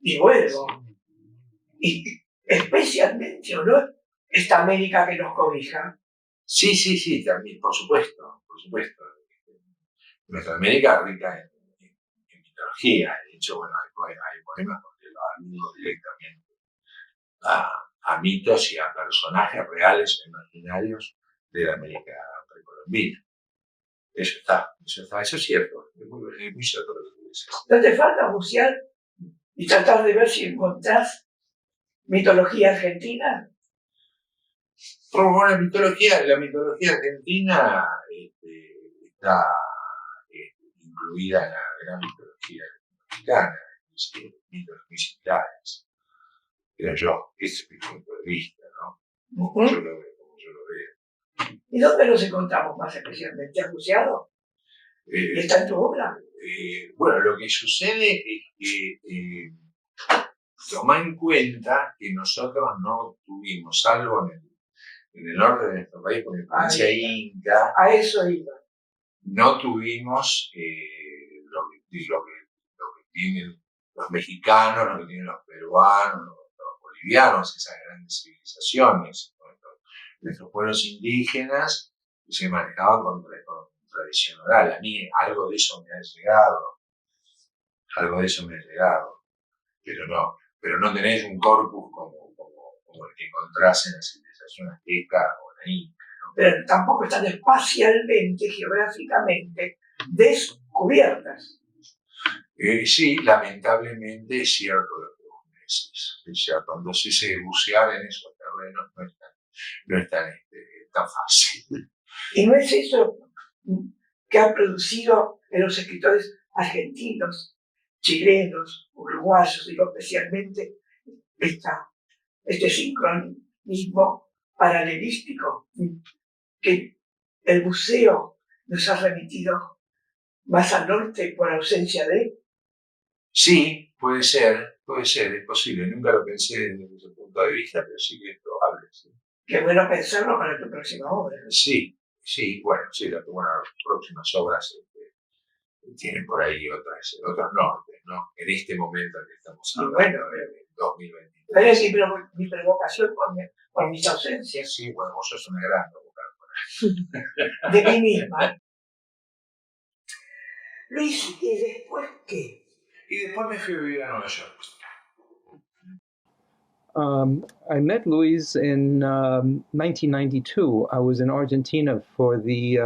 Y vuelvo. Y especialmente, ¿o no? Esta América que nos cobija. Sí, también, por supuesto. Nuestra América es rica en mitología. De hecho, bueno, hay poemas donde lo aludo directamente a mitos y a personajes reales o imaginarios de la América precolombina. Eso es cierto. Es muy cierto lo que tú dices. ¿No te falta bucear y tratar de ver si encontrás mitología argentina? Bueno, la mitología argentina está incluida en la gran mitología mexicana, mitos muy similares. Creo yo, ese es mi punto de vista, ¿no? Como yo lo veo. ¿Y dónde nos encontramos más especialmente? ¿Has buceado? ¿Está en tu obra? Bueno, lo que sucede es que toma en cuenta que nosotros no tuvimos, salvo en el norte de nuestro país, por influencia inca, a eso iba. No tuvimos lo que tienen los mexicanos, lo que tienen los peruanos, los bolivianos, esas grandes civilizaciones. Nuestros pueblos indígenas se manejaban con tradición oral. A mí algo de eso me ha llegado, pero no tenés un corpus como el que encontrás en la civilización azteca o la inca. Pero tampoco están espacialmente, geográficamente descubiertas. Sí, lamentablemente es cierto lo que vos me decís, es cierto. Entonces bucear en esos terrenos no es tan fácil. Y no es eso que ha producido en los escritores argentinos, chilenos, uruguayos, digo especialmente, este sincronismo paralelístico que el buceo nos ha remitido más al norte por ausencia de. Sí, puede ser, es posible. Nunca lo pensé desde ese punto de vista, pero sí que es probable. Sí. Qué bueno pensarlo para tu próxima obra. Sí, bueno, sí, las próximas obras tienen por ahí otros nortes, ¿no? En este momento en que estamos hablando, bueno, en 2023. Pero es mi provocación por mis ausencias. Sí, bueno, vos sos una gran provocadora. De mí misma. Luis, ¿y después qué? Y después me fui a vivir a Nueva York. I met Luis in 1992. I was in Argentina for the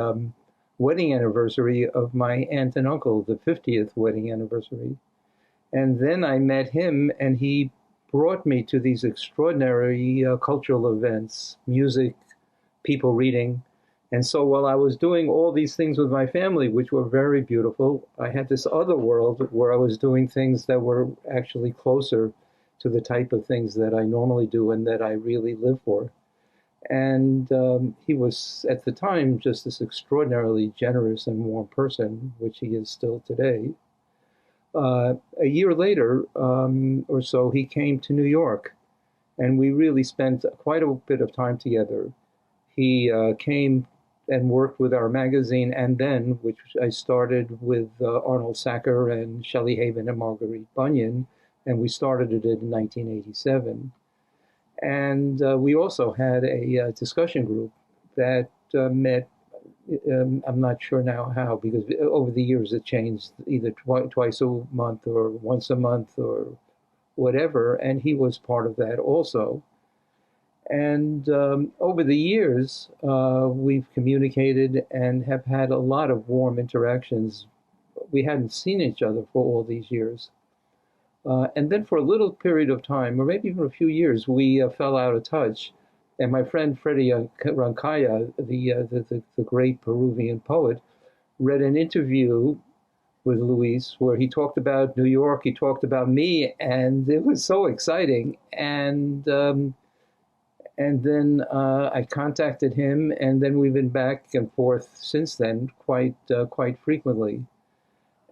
wedding anniversary of my aunt and uncle, the 50th wedding anniversary. And then I met him, and he brought me to these extraordinary cultural events, music, people reading. And so while I was doing all these things with my family, which were very beautiful, I had this other world where I was doing things that were actually closer to the type of things that I normally do and that I really live for. And he was, at the time, just this extraordinarily generous and warm person, which he is still today. A year later or so, he came to New York, and we really spent quite a bit of time together. He came and worked with our magazine, and then, which I started with Arnold Sacker and Shelley Haven and Marguerite Bunyan, and we started it in 1987. And we also had a discussion group that met, I'm not sure now how, because over the years it changed, either twice a month or once a month or whatever, and he was part of that also. And over the years, we've communicated and have had a lot of warm interactions. We hadn't seen each other for all these years. And then for a little period of time, or maybe even a few years, we fell out of touch. And my friend Freddie Roncaya, the great Peruvian poet, read an interview with Luis where he talked about New York, he talked about me, and it was so exciting. And then I contacted him, and then we've been back and forth since then quite frequently.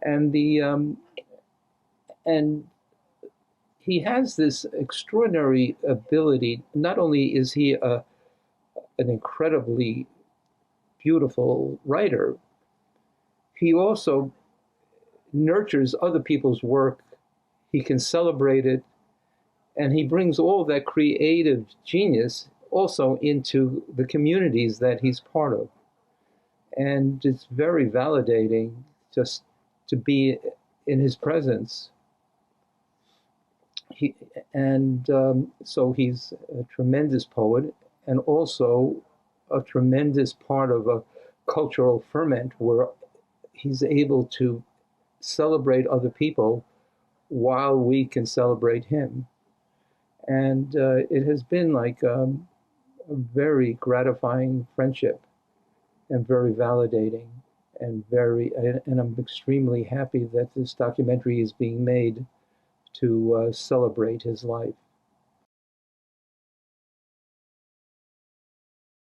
And he has this extraordinary ability. Not only is he an incredibly beautiful writer, he also nurtures other people's work. He can celebrate it, and he brings all that creative genius also into the communities that he's part of. And it's very validating just to be in his presence. So he's a tremendous poet and also a tremendous part of a cultural ferment where he's able to celebrate other people while we can celebrate him. And it has been like a very gratifying friendship and very validating and I'm extremely happy that this documentary is being made to celebrate his life.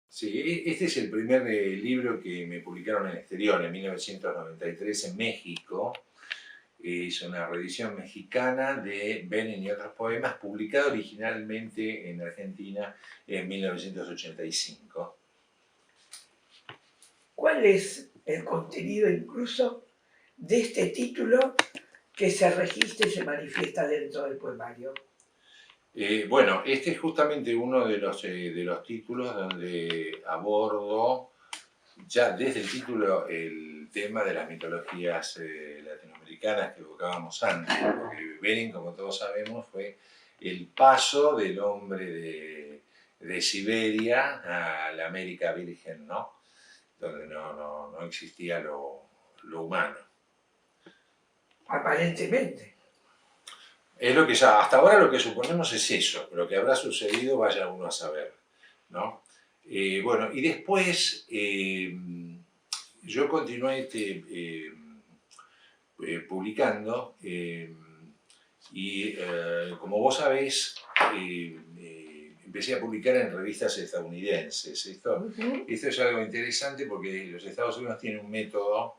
Sí, este es el primer libro que me publicaron en el exterior en 1993 en México. Es una reedición mexicana de Benin y otros poemas, publicado originalmente en Argentina en 1985. ¿Cuál es el contenido incluso de este título que se registra y se manifiesta dentro del poemario? Bueno, este es justamente uno de los títulos donde abordo ya desde el título el tema de las mitologías latinoamericanas que evocábamos antes, porque Bering, como todos sabemos, fue el paso del hombre de Siberia a la América Virgen, ¿no? Donde no existía lo humano. Aparentemente. Es lo que ya, hasta ahora lo que suponemos es eso, lo que habrá sucedido vaya uno a saber, ¿no? Bueno, y después yo continué publicando y como vos sabés, empecé a publicar en revistas estadounidenses. Esto es algo interesante porque los Estados Unidos tienen un método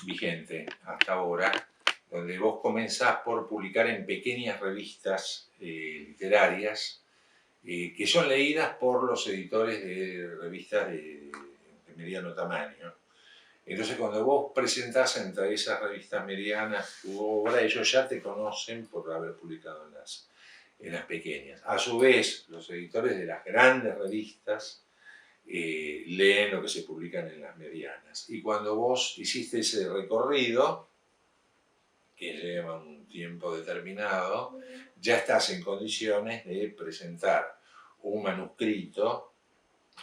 vigente hasta ahora, donde vos comenzás por publicar en pequeñas revistas literarias que son leídas por los editores de revistas de mediano tamaño. Entonces, cuando vos presentás entre esas revistas medianas tu obra, ellos ya te conocen por haber publicado en las pequeñas. A su vez, los editores de las grandes revistas leen lo que se publican en las medianas. Y cuando vos hiciste ese recorrido, que lleva un tiempo determinado, ya estás en condiciones de presentar un manuscrito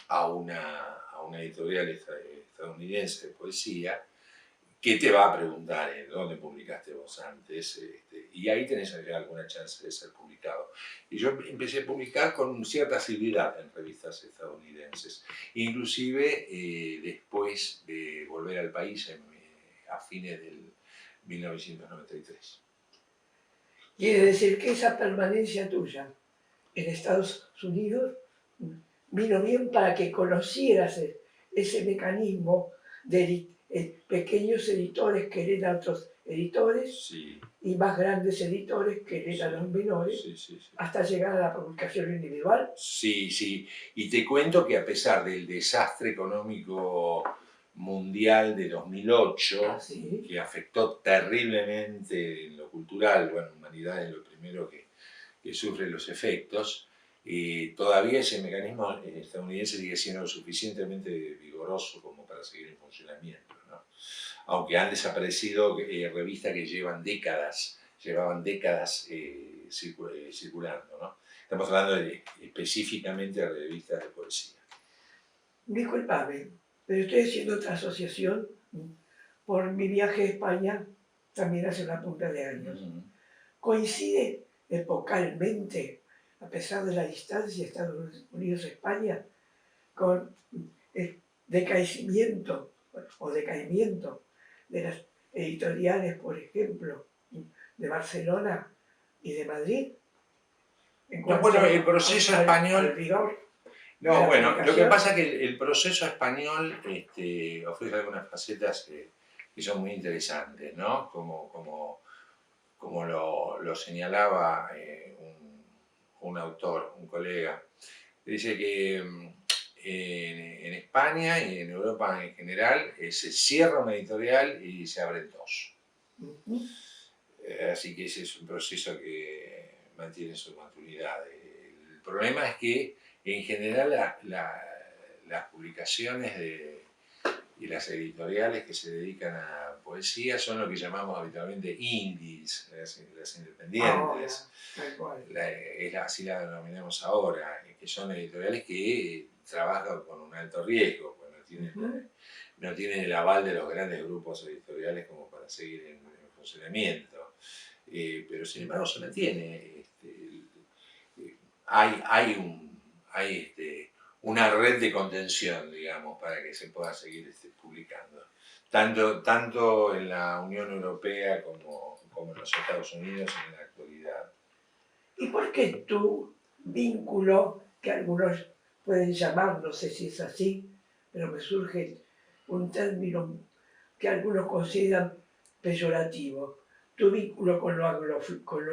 a una editorial estadounidense de poesía que te va a preguntar dónde publicaste vos antes, y ahí tenés ya alguna chance de ser publicado. Y yo empecé a publicar con cierta asiduidad en revistas estadounidenses, inclusive después de volver al país a fines del 1993. Quiere decir que esa permanencia tuya en Estados Unidos vino bien para que conocieras ese mecanismo de pequeños editores que leen a otros editores, sí, y más grandes editores que leen a los menores, sí. hasta llegar a la publicación individual. Sí, sí. Y te cuento que a pesar del desastre económico mundial de 2008, ¿Sí? que afectó terriblemente en lo cultural, bueno, la humanidad es lo primero que sufre los efectos, todavía ese mecanismo estadounidense sigue siendo lo suficientemente vigoroso como para seguir en funcionamiento, ¿no? Aunque han desaparecido revistas que llevaban décadas circulando, ¿no? Estamos hablando específicamente de revistas de poesía. Disculpame, pero estoy haciendo otra asociación por mi viaje a España también hace una punta de años. Coincide epocalmente, a pesar de la distancia Estados Unidos-España, con el decaimiento de las editoriales, por ejemplo, de Barcelona y de Madrid. Bueno, el proceso español... No, bueno, lo que pasa es que el proceso español ofrece algunas facetas que son muy interesantes, ¿no? Como lo señalaba un autor, un colega, dice que en España y en Europa en general se cierra una editorial y se abren dos. Así que ese es un proceso que mantiene su continuidad. El problema es que en general las publicaciones y las editoriales que se dedican a poesía son lo que llamamos habitualmente indies, las independientes. Así la denominamos ahora, que son editoriales que trabajan con un alto riesgo, pues no tienen el aval de los grandes grupos editoriales como para seguir en funcionamiento. Pero sin embargo se mantiene. Hay una red de contención, digamos, para que se pueda seguir publicando. Tanto en la Unión Europea como en los Estados Unidos en la actualidad. ¿Y por qué tu vínculo, que algunos pueden llamar, no sé si es así, pero me surge un término que algunos consideran peyorativo, tu vínculo con lo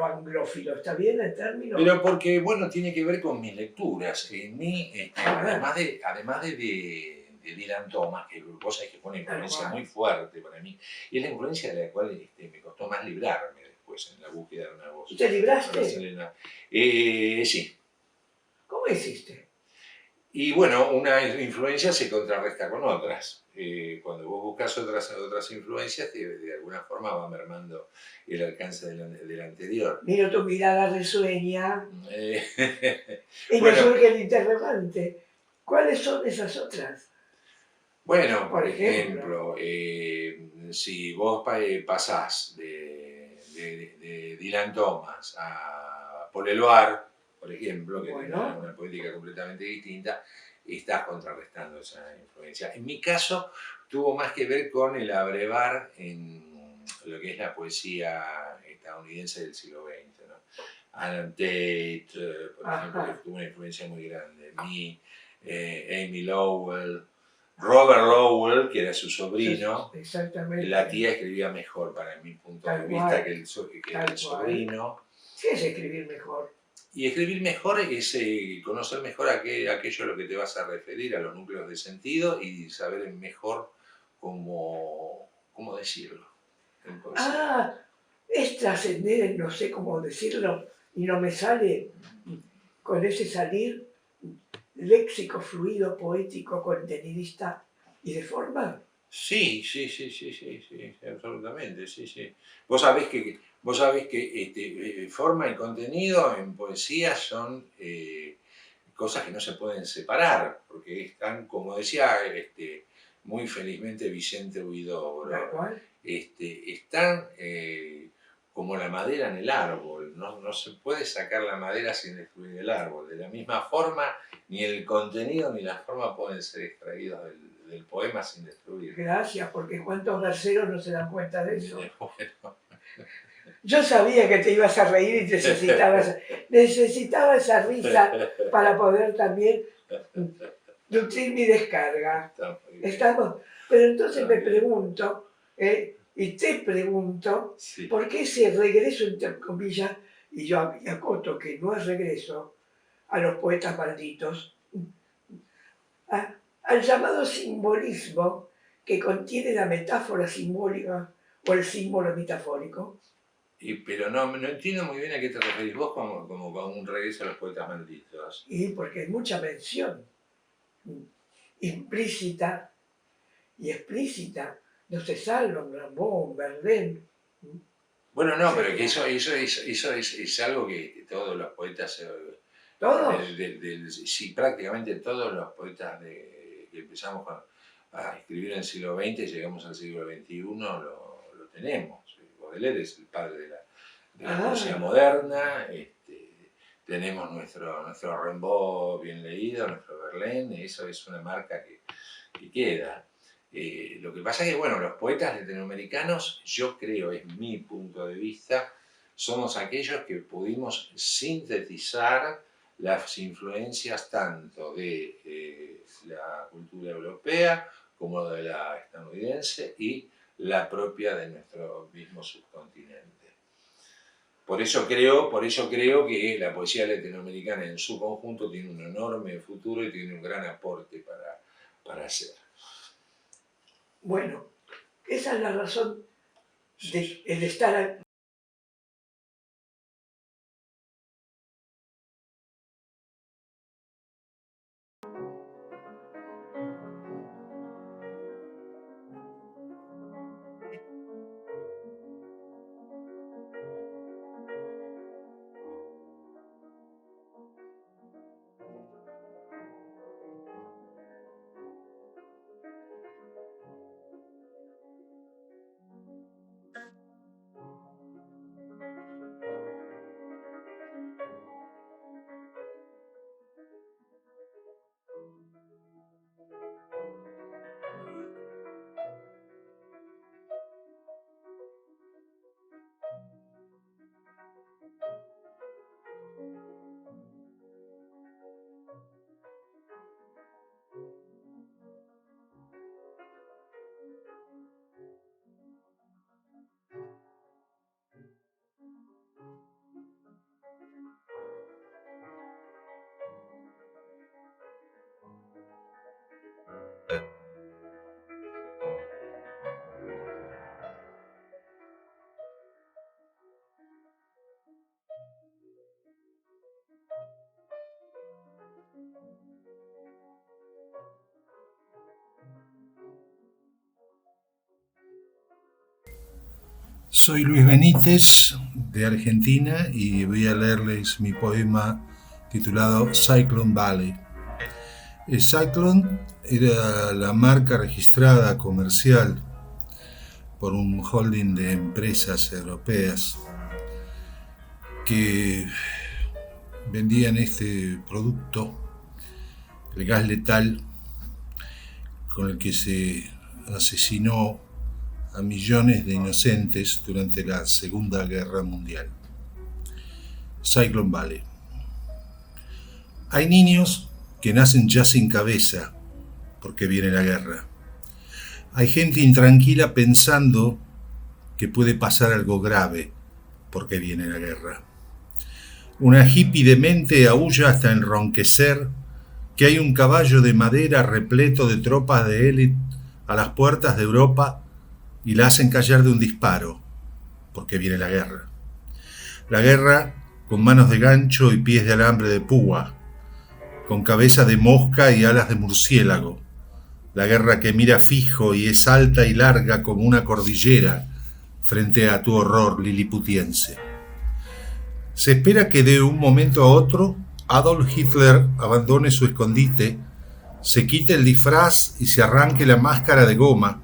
anglófilo, ¿está bien el término? Pero porque, bueno, tiene que ver con mis lecturas. En mí, además de Dylan Thomas, que cosa que fue una influencia muy fuerte para mí, y es la influencia de la cual me costó más librarme después en la búsqueda de una voz. ¿Te libraste? Sí. ¿Cómo hiciste? Y bueno, una influencia se contrarresta con otras. Cuando vos buscas otras influencias, de alguna forma va mermando el alcance del anterior. Miro tu mirada risueña y me Bueno, surge el interrogante. ¿Cuáles son esas otras? bueno, Por por ejemplo, ejemplo, si vos pasás de Dylan Thomas a Paul Eluard, por ejemplo, que Bueno. tiene una política completamente distinta, estás contrarrestando esa influencia. En mi caso, tuvo más que ver con el abrevar en lo que es la poesía estadounidense del siglo XX, ¿no? Alan Tate, por ejemplo, que tuvo una influencia muy grande. Amy Lowell, Robert Lowell, que era su sobrino. Exactamente. La tía escribía mejor, para mi punto Tal de vista, cual. que el Tal sobrino. ¿Qué es escribir mejor? Y escribir mejor es conocer mejor aquello a lo que te vas a referir, a los núcleos de sentido, y saber mejor cómo decirlo en poesía. Ah, es trascender, no sé cómo decirlo, y no me sale con ese salir léxico, fluido, poético, contenidista y de forma. Sí, absolutamente, sí. Vos sabés que forma y contenido en poesía son cosas que no se pueden separar, porque están, como decía muy felizmente Vicente Huidobro, están como la madera en el árbol, no se puede sacar la madera sin destruir el árbol. De la misma forma, ni el contenido ni la forma pueden ser extraídos del poema sin destruir. Gracias, porque cuántos verseros no se dan cuenta de eso. Bueno. Yo sabía que te ibas a reír y necesitaba esa risa para poder también nutrir mi descarga. Estamos, pero entonces me pregunto, y te pregunto, Sí. ¿por qué ese regreso, entre comillas, y yo acoto que no es regreso a los poetas malditos, al llamado simbolismo que contiene la metáfora simbólica o el símbolo metafórico? Pero no entiendo muy bien a qué te referís vos como con un regreso a los poetas malditos. Y porque hay mucha mención implícita y explícita. No se salvan Rimbaud, Verlaine. Bueno, no, pero que eso es algo que todos los poetas... ¿Todos? Sí, prácticamente todos los poetas que empezamos a escribir en el siglo XX, llegamos al siglo XXI, lo tenemos. Baudelaire es el padre de la poesía moderna. Tenemos nuestro Rimbaud bien leído, nuestro Verlaine, eso es una marca que queda. Lo que pasa es que, bueno, los poetas latinoamericanos, yo creo, es mi punto de vista, somos aquellos que pudimos sintetizar las influencias tanto de la cultura europea como de la estadounidense y la propia de nuestro mismo subcontinente. Por eso creo que la poesía latinoamericana en su conjunto tiene un enorme futuro y tiene un gran aporte para hacer. Bueno, esa es la razón de el estar Soy Luis Benítez de Argentina y voy a leerles mi poema titulado Cyclone Valley. Cyclone era la marca registrada comercial por un holding de empresas europeas que vendían este producto, el gas letal, con el que se asesinó a millones de inocentes durante la Segunda Guerra Mundial. Cyclone Valley. Hay niños que nacen ya sin cabeza porque viene la guerra. Hay gente intranquila pensando que puede pasar algo grave porque viene la guerra. Una hippie demente aúlla hasta enronquecer que hay un caballo de madera repleto de tropas de élite a las puertas de Europa y la hacen callar de un disparo porque viene la guerra. La guerra con manos de gancho y pies de alambre de púa, con cabeza de mosca y alas de murciélago. La guerra que mira fijo y es alta y larga como una cordillera frente a tu horror liliputiense. Se espera que de un momento a otro Adolf Hitler abandone su escondite, se quite el disfraz y se arranque la máscara de goma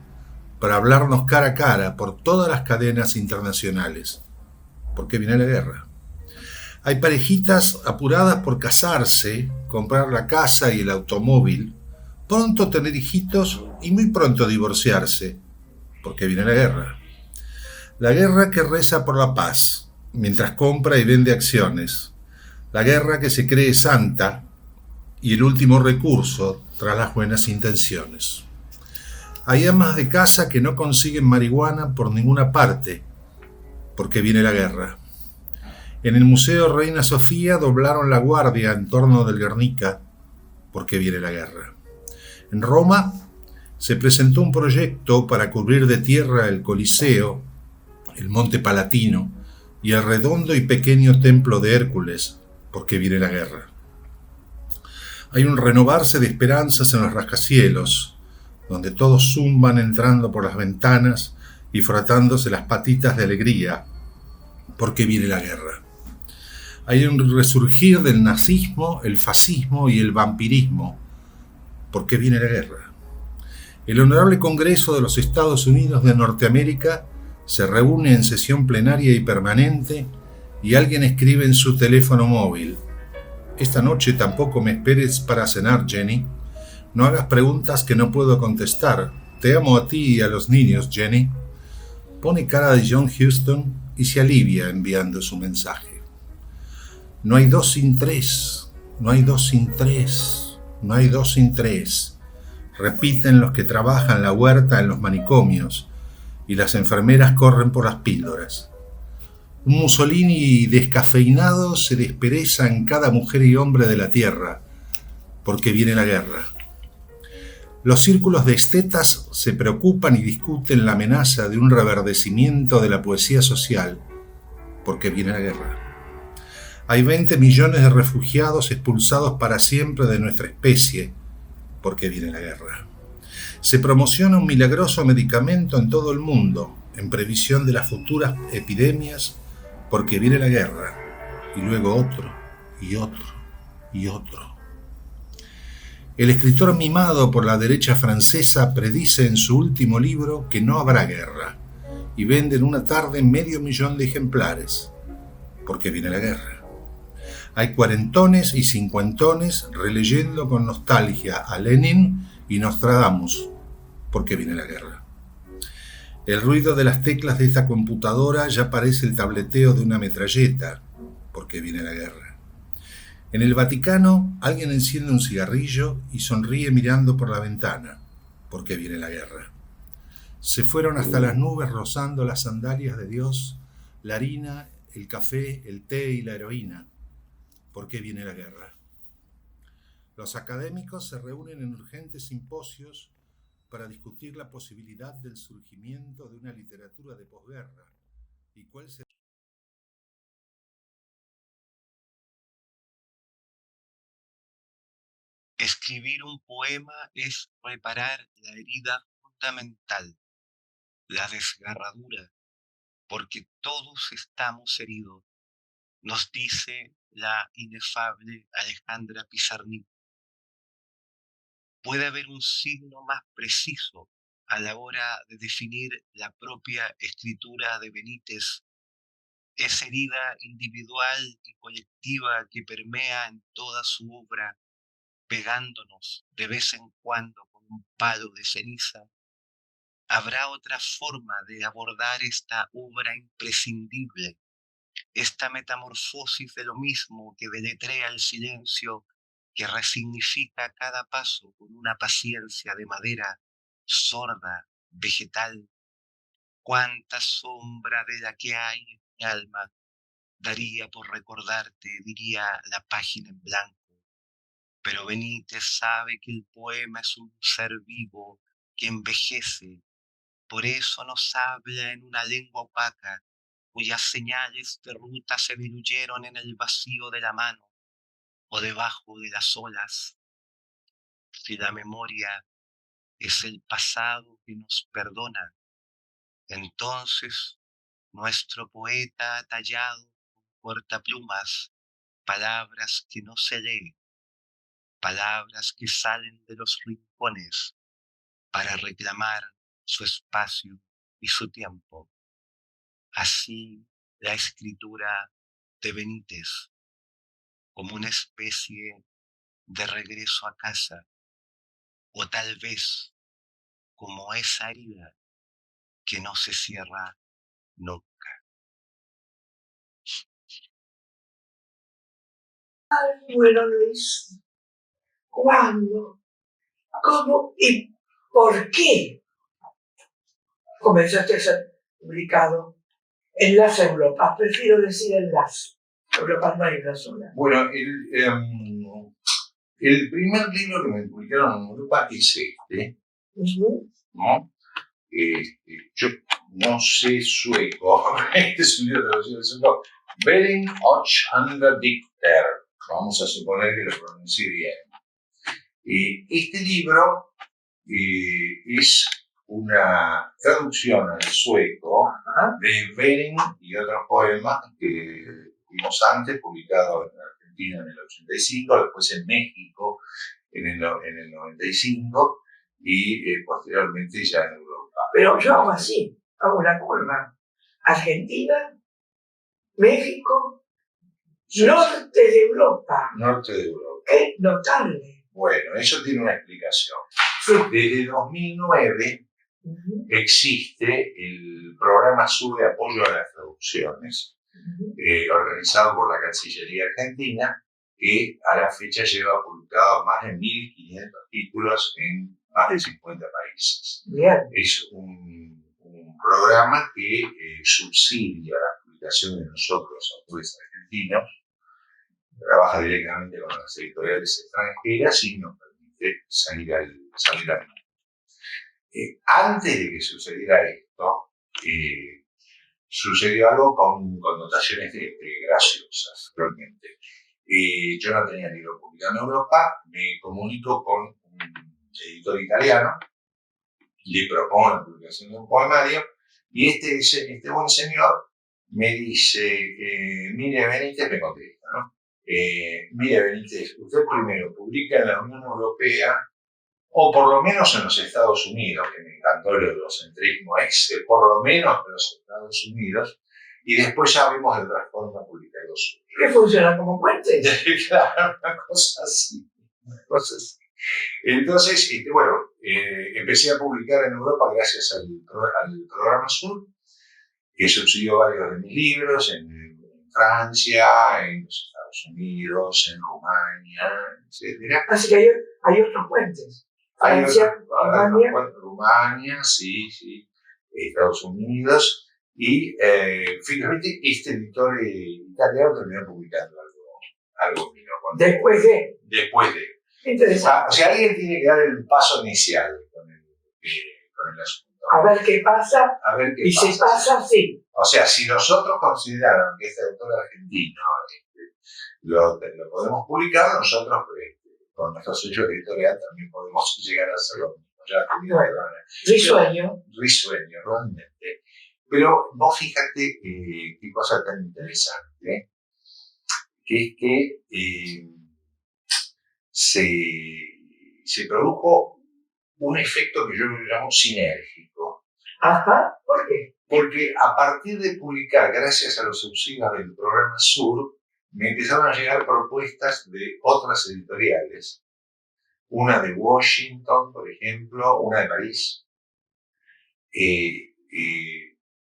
para hablarnos cara a cara por todas las cadenas internacionales, porque viene la guerra. Hay parejitas apuradas por casarse, comprar la casa y el automóvil, pronto tener hijitos y muy pronto divorciarse, porque viene la guerra. La guerra que reza por la paz, mientras compra y vende acciones. La guerra que se cree santa y el último recurso tras las buenas intenciones. Hay amas de casa que no consiguen marihuana por ninguna parte, porque viene la guerra. En el Museo Reina Sofía doblaron la guardia en torno del Guernica, porque viene la guerra. En Roma se presentó un proyecto para cubrir de tierra el Coliseo, el Monte Palatino y el redondo y pequeño templo de Hércules, porque viene la guerra. Hay un renovarse de esperanzas en los rascacielos, donde todos zumban entrando por las ventanas y frotándose las patitas de alegría, porque viene la guerra. Hay un resurgir del nazismo, el fascismo y el vampirismo, porque viene la guerra. El Honorable Congreso de los Estados Unidos de Norteamérica se reúne en sesión plenaria y permanente y alguien escribe en su teléfono móvil: esta noche tampoco me esperes para cenar, Jenny. No hagas preguntas que no puedo contestar. Te amo a ti y a los niños, Jenny. Pone cara de John Huston y se alivia enviando su mensaje. No hay dos sin tres, no hay dos sin tres, no hay dos sin tres. Repiten los que trabajan la huerta en los manicomios y las enfermeras corren por las píldoras. Un Mussolini descafeinado se despereza en cada mujer y hombre de la tierra, porque viene la guerra. Los círculos de estetas se preocupan y discuten la amenaza de un reverdecimiento de la poesía social, porque viene la guerra. Hay 20 millones de refugiados expulsados para siempre de nuestra especie, porque viene la guerra. Se promociona un milagroso medicamento en todo el mundo, en previsión de las futuras epidemias, porque viene la guerra, y luego otro, y otro, y otro. El escritor mimado por la derecha francesa predice en su último libro que no habrá guerra, y vende en una tarde 500.000 de ejemplares, porque viene la guerra. Hay cuarentones y cincuentones releyendo con nostalgia a Lenin y Nostradamus, porque viene la guerra. El ruido de las teclas de esta computadora ya parece el tableteo de una metralleta, porque viene la guerra. En el Vaticano, alguien enciende un cigarrillo y sonríe mirando por la ventana, porque viene la guerra. Se fueron hasta las nubes rozando las sandalias de Dios, la harina, el café, el té y la heroína, porque viene la guerra. Los académicos se reúnen en urgentes simposios para discutir la posibilidad del surgimiento de una literatura de posguerra y cuál será. Escribir un poema es reparar la herida fundamental, la desgarradura, porque todos estamos heridos, nos dice la inefable Alejandra Pizarnik. ¿Puede haber un signo más preciso a la hora de definir la propia escritura de Benítez, esa herida individual y colectiva que permea en toda su obra, pegándonos de vez en cuando con un palo de ceniza? ¿Habrá otra forma de abordar esta obra imprescindible, esta metamorfosis de lo mismo que deletrea el silencio, que resignifica cada paso con una paciencia de madera, sorda, vegetal? Cuánta sombra de la que hay en mi alma daría por recordarte, diría la página en blanco. Pero Benítez sabe que el poema es un ser vivo que envejece. Por eso nos habla en una lengua opaca, cuyas señales de ruta se diluyeron en el vacío de la mano o debajo de las olas. Si la memoria es el pasado que nos perdona, entonces nuestro poeta ha tallado con cortaplumas palabras que no se leen, palabras que salen de los rincones para reclamar su espacio y su tiempo. Así la escritura de Benítez, como una especie de regreso a casa, o tal vez como esa herida que no se cierra nunca. Ay, bueno, Luis, ¿cuándo, cómo y por qué comenzaste a ser publicado en las Europas? Prefiero decir en las Europas, no hay una sola. Bueno, el primer libro que me publicaron en Europa es este, ¿no? Yo no sé sueco, este es un libro traducido del sueco, Bering och andra dikter, vamos a suponer que lo pronuncié bien. Este libro es una traducción al sueco de Bering y otros poemas que vimos antes, publicados en Argentina en el 85, después en México en el 95 y posteriormente ya en Europa. Pero yo hago así, hago una curva. Argentina, México, norte de Europa. Norte de Europa. Qué notable. Bueno, eso tiene una explicación. Desde 2009 existe el Programa Sur de Apoyo a las Traducciones, organizado por la Cancillería Argentina, que a la fecha lleva publicado más de 1.500 títulos en más de 50 países. Bien. Es un programa que subsidia la publicación de nosotros, autores argentinos, trabaja directamente con las editoriales extranjeras y nos permite salir al mundo. Antes de que sucediera esto, sucedió algo con connotaciones graciosas, realmente. Yo no tenía libro publicado en Europa, me comunico con un editor italiano, le propongo la publicación de un poemario y este buen señor me dice, mire Benítez, me contesta, ¿no? Mire Benítez, usted primero publica en la Unión Europea o por lo menos en los Estados Unidos, que me encantó el eurocentrismo, por lo menos en los Estados Unidos, y después ya vemos de otra forma publicar los suyos. ¿Qué funciona como puente? Claro, una cosa así. Entonces, bueno, empecé a publicar en Europa gracias al Programa Sur, que subsidió varios de mis libros en Francia, en los Estados Unidos, en Rumania, etc. Así que hay otros puentes. Francia, Rumania, sí, Estados Unidos, y finalmente este editor italiano terminó publicando algo mío. Después de. Interesante. O sea, alguien tiene que dar el paso inicial con el asunto. A ver qué pasa. Y si pasa, sí. O sea, si nosotros consideramos que este autor argentino lo podemos publicar, nosotros con nuestro sello editorial también podemos llegar a hacer lo mismo. Risueño, realmente. Pero vos fíjate qué cosa tan interesante, ¿eh? Que es que se produjo un efecto que yo lo llamo sinérgico. Ajá, ¿por qué? Porque a partir de publicar, gracias a los subsidios del programa Sur, me empezaron a llegar propuestas de otras editoriales. Una de Washington, por ejemplo, una de París,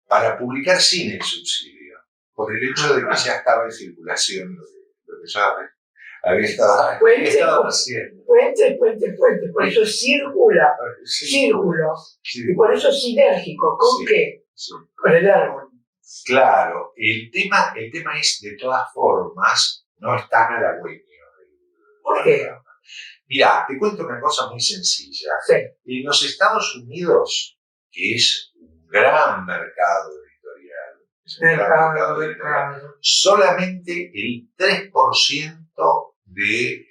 para publicar sin el subsidio, por el hecho de que ya estaba en circulación lo que ya había estado haciendo. Puente, por eso circula, Sí. círculo, Sí. y por eso es sinérgico, ¿con Sí. qué? Sí. Con el árbol. Claro, el tema es, de todas formas, no es tan halagüeño. ¿Por qué? Mirá, te cuento una cosa muy sencilla. Sí. En los Estados Unidos, que es un gran mercado editorial, solamente el 3% de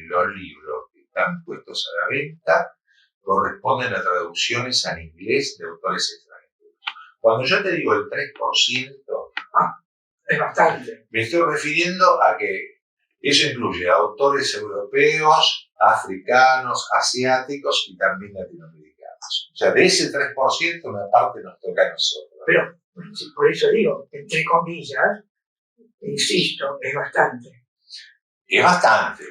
los libros que están puestos a la venta corresponden a traducciones al inglés de autores extranjeros. Cuando yo te digo el 3%, es bastante. me estoy refiriendo a que eso incluye a autores europeos, africanos, asiáticos y también latinoamericanos. O sea, de ese 3%, una parte nos toca a nosotros. Pero, por eso digo, entre comillas, insisto, es bastante. Es bastante,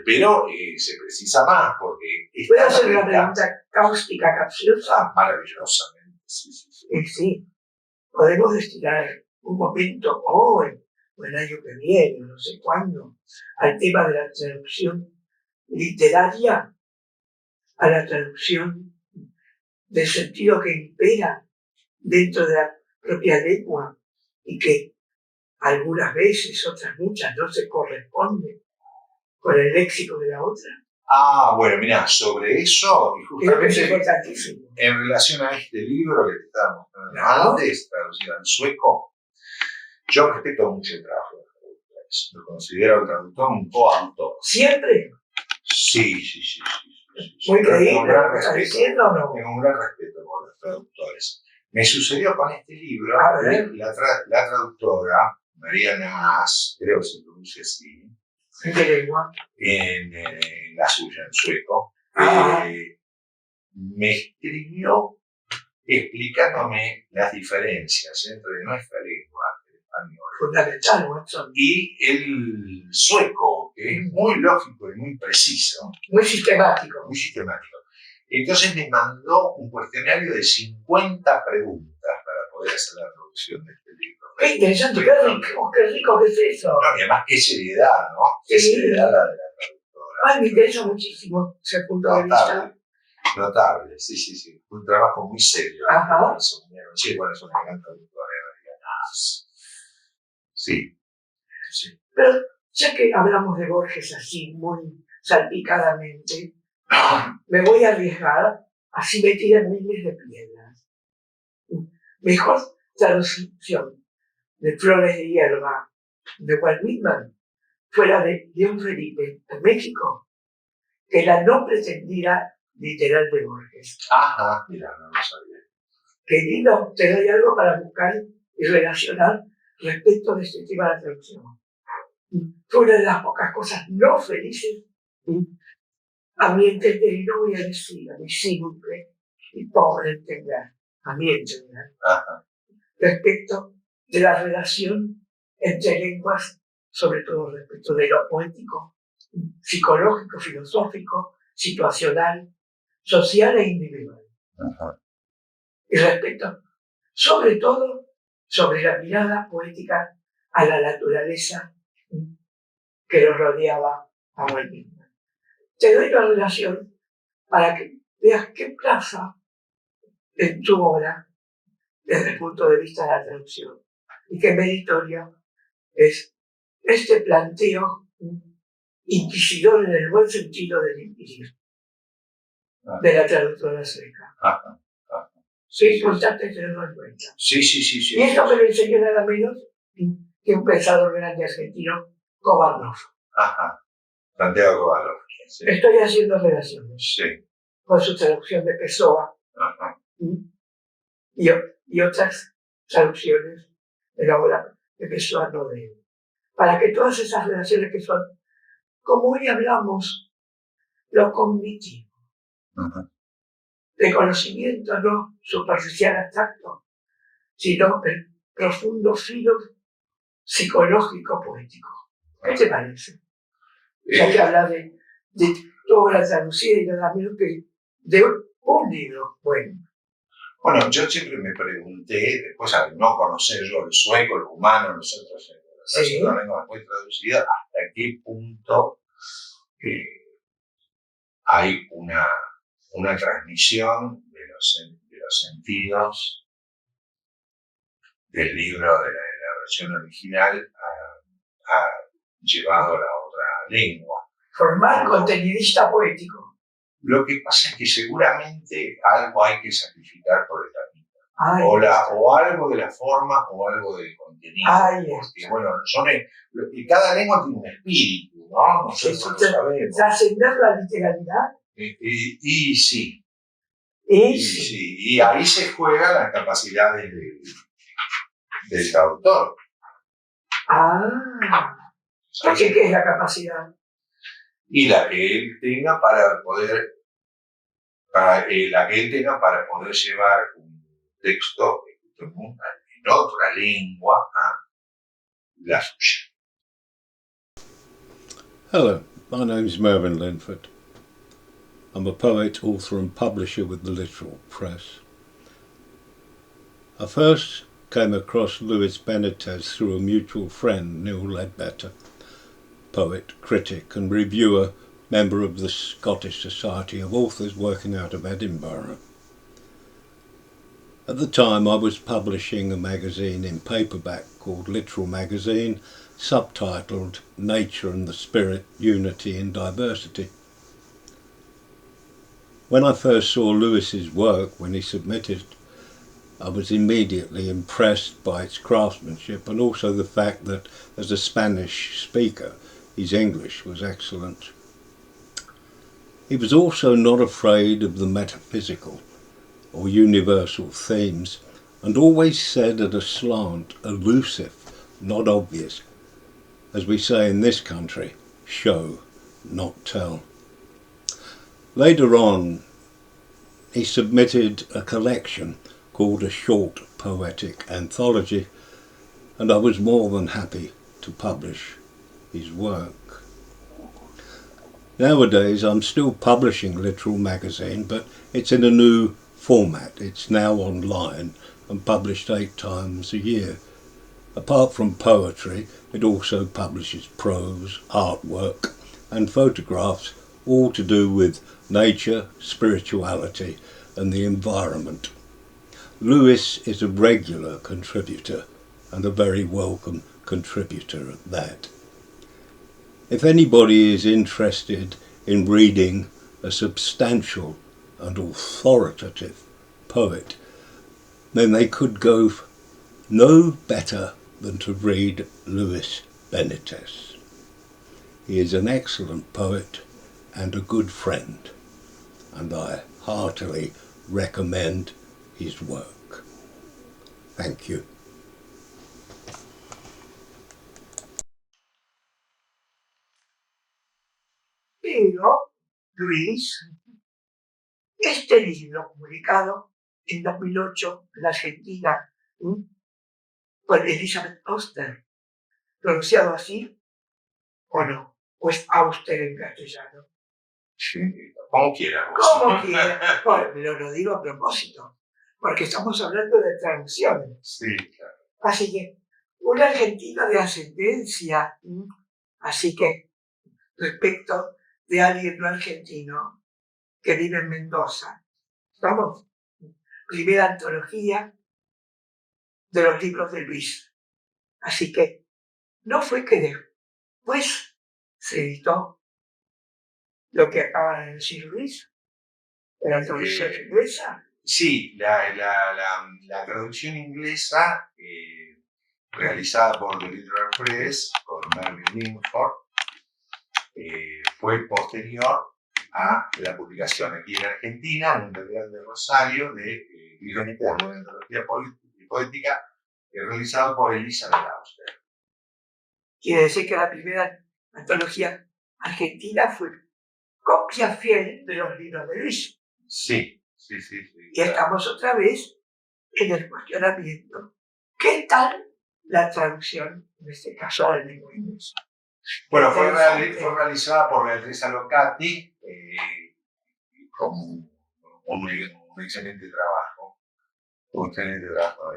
pero se precisa más porque... ¿Puedo hacer una pregunta cáustica, capciosa? Maravillosamente, sí. Sí. Podemos destinar un momento hoy, o el año que viene, no sé cuándo, al tema de la traducción literaria, a la traducción del sentido que impera dentro de la propia lengua y que algunas veces, otras muchas, no se corresponde con el léxico de la otra. Bueno, mirá, sobre eso, y Creo que es justamente importantísimo. en relación a este libro que te estaba mostrando antes, traducido al sueco, yo respeto mucho el trabajo de los traductores. Lo considero el traductor un coautor. ¿Siempre? Sí. Muy Tengo un creíble, gran ¿lo estás respeto. diciendo o no? Tengo un gran respeto por los traductores. Me sucedió con este libro, A ver. la traductora, Mariana As, creo que se pronuncia así, ¿En qué lengua? en la suya, en sueco, me escribió explicándome las diferencias entre nuestra lengua, el español, Fundamental, Watson. y el sueco, que es muy lógico y muy preciso. Muy sistemático. Muy sistemático. Entonces me mandó un cuestionario de 50 preguntas para poder hacer la traducción de este libro. Qué interesante, qué rico que es eso. No, y además, qué seriedad, ¿no? Qué Sí. seriedad la de la traductora. Ay, me interesa muchísimo ese punto de vista. Notable, sí. Un trabajo muy serio. Ajá. Sí, bueno, es una gran traductora. Sí. Pero ya que hablamos de Borges así, muy salpicadamente, me voy a arriesgar, así me tiran miles de piedras. Mejor traducción de Flores de Hierba de Walt Whitman fuera de León Felipe, en México, que la no pretendida literal de Borges. Ajá, mira, no lo sabía. Querido, te doy algo para buscar y relacionar respecto de este tema de la traducción. Fue una de las pocas cosas no felices, a mi entender, y no voy a decir a mi simple y pobre entender, a mi entender, respecto de la relación entre lenguas, sobre todo respecto de lo poético, psicológico, filosófico, situacional, social e individual. Y respecto, sobre todo, sobre la mirada poética a la naturaleza que lo rodeaba a Walt Whitman. Te doy la relación para que veas qué plaza en tu obra desde el punto de vista de la traducción y qué meritorio es este planteo inquisidor en el buen sentido del inquirir de la traductora sueca. Es importante tenerlo en cuenta. Sí. Y esto me lo enseñó nada menos que un pensador grande argentino, Kovalov. Santiago Kovalov. Sí. Estoy haciendo relaciones con su traducción de Pessoa y otras traducciones de la obra de Pessoa Novelo, para que todas esas relaciones que son, como hoy hablamos, lo cognitivo, de conocimiento no superficial abstracto, sino el profundo filo psicológico poético. ¿Qué te parece? Ya que habla de toda la traducción y nada menos que de un libro. Bueno, yo siempre me pregunté, después al no conocer yo el sueco, el rumano, nosotros en la lengua muy traducida, hasta qué punto hay una transmisión de los sentidos del libro, de la versión original, llevado a la otra lengua. Formar contenidista poético. Lo que pasa es que seguramente algo hay que sacrificar por el camino. O algo de la forma o algo del contenido. Porque, bueno, cada lengua tiene un espíritu, ¿no? Nosotros lo sabemos. ¿Trascender la literalidad? Y sí. Y ahí se juega la capacidad del traductor. ¿Qué es la capacidad? Y la que él tenga para poder llevar un texto en otra lengua a la suya. Hello, my name is Mervyn Linford. I'm a poet, author and publisher with the Literal Press. I first came across Luis Benitez through a mutual friend, Neil Ledbetter, poet, critic and reviewer, member of the Scottish Society of Authors working out of Edinburgh. At the time I was publishing a magazine in paperback called Literal Magazine, subtitled Nature and the Spirit, Unity and Diversity. When I first saw Lewis's work, when he submitted, I was immediately impressed by its craftsmanship and also the fact that as a Spanish speaker, his English was excellent. He was also not afraid of the metaphysical or universal themes and always said at a slant, elusive, not obvious. As we say in this country, show, not tell. Later on, he submitted a collection called A Short Poetic Anthology, and I was more than happy to publish his work. Nowadays I'm still publishing Literal Magazine, but it's in a new format. It's now online and published 8 times a year. Apart from poetry, it also publishes prose, artwork and photographs, all to do with nature, spirituality and the environment. Lewis is a regular contributor and a very welcome contributor at that. If anybody is interested in reading a substantial and authoritative poet, then they could go no better than to read Luis Benitez. He is an excellent poet and a good friend, and I heartily recommend his work. Thank you. Pero, Luis, este libro publicado en 2008 en la Argentina por Elizabeth Auster, pronunciado así, ¿o no? ¿O es Auster en castellano? Sí, como quiera. Como quiera. Bueno, pero lo digo a propósito, porque estamos hablando de traducciones. Sí, claro. Así que, un argentino de ascendencia, así que, respecto de alguien no argentino que vive en Mendoza, ¿estamos? Primera antología de los libros de Luis. Así que, no fue que después se editó lo que acaba de decir Luis, la traducción inglesa. Sí, la traducción inglesa realizada por The Literal Press, por Mervyn Linford, fue posterior a la publicación aquí en Argentina, en el Editorial de Rosario, de Antología Poética realizado por Elizabeth Auster. Quiere decir que la primera antología argentina fue copia fiel de los libros de Luis. Sí. Y estamos otra vez en el cuestionamiento. ¿Qué tal la traducción, en este caso, al lingüismo? Bueno, fue realizada por Beatriz Alocati con un excelente trabajo. Un excelente trabajo.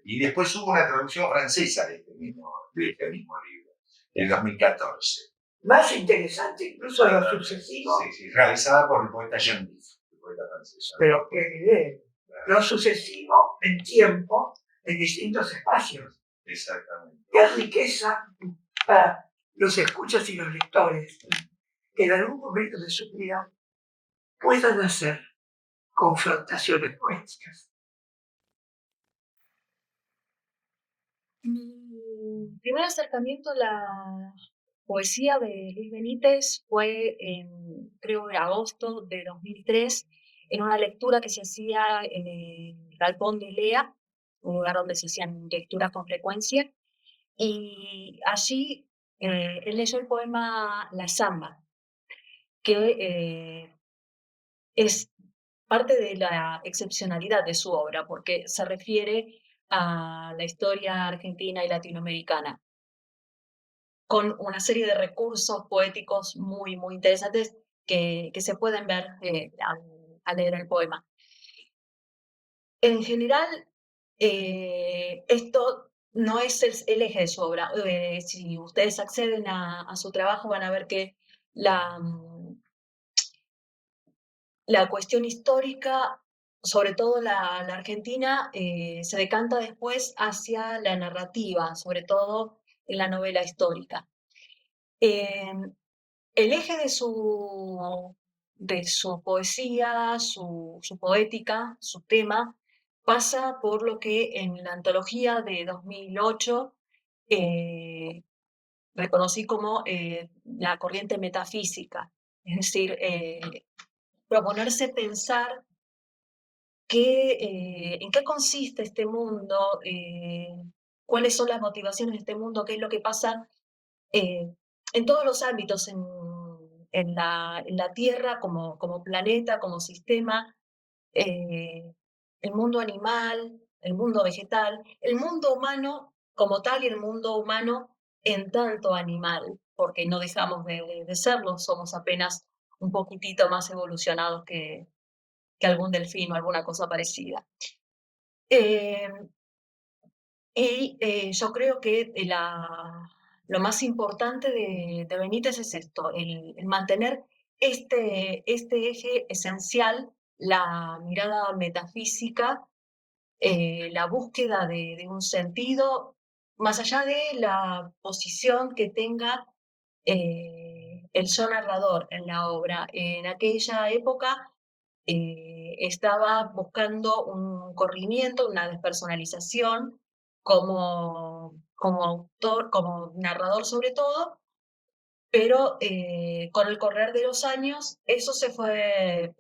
Y después hubo una traducción francesa de este mismo libro, en 2014. Más interesante, incluso lo sucesivo. Sí, realizada por el poeta Jean Dix, el poeta francés. Pero qué bien. Lo sucesivo en tiempo, en distintos espacios. Exactamente. Qué riqueza para los escuchas y los lectores que en algún momento de su vida puedan hacer confrontaciones poéticas. Mi primer acercamiento a la poesía de Luis Benítez fue creo, en agosto de 2003, en una lectura que se hacía en el Galpón de Lea, un lugar donde se hacían lecturas con frecuencia, y allí él leyó el poema La Zamba, que es parte de la excepcionalidad de su obra, porque se refiere a la historia argentina y latinoamericana, con una serie de recursos poéticos muy, muy interesantes que se pueden ver al leer el poema. En general, esto no es el eje de su obra. Si ustedes acceden a su trabajo, van a ver que la cuestión histórica, sobre todo la argentina, se decanta después hacia la narrativa, sobre todo en la novela histórica. El eje de su poesía, su poética, su tema, pasa por lo que en la antología de 2008 reconocí como la corriente metafísica, es decir, proponerse pensar en qué consiste este mundo, cuáles son las motivaciones de este mundo, qué es lo que pasa en todos los ámbitos, en la Tierra como planeta, como sistema, el mundo animal, el mundo vegetal, el mundo humano como tal y el mundo humano en tanto animal, porque no dejamos de serlo, somos apenas un poquitito más evolucionados que algún delfín o alguna cosa parecida. Yo creo que lo más importante de Benítez es esto, el mantener este eje esencial, la mirada metafísica, la búsqueda de un sentido, más allá de la posición que tenga el yo narrador en la obra. En aquella época estaba buscando un corrimiento, una despersonalización como autor, como narrador sobre todo, pero con el correr de los años eso se fue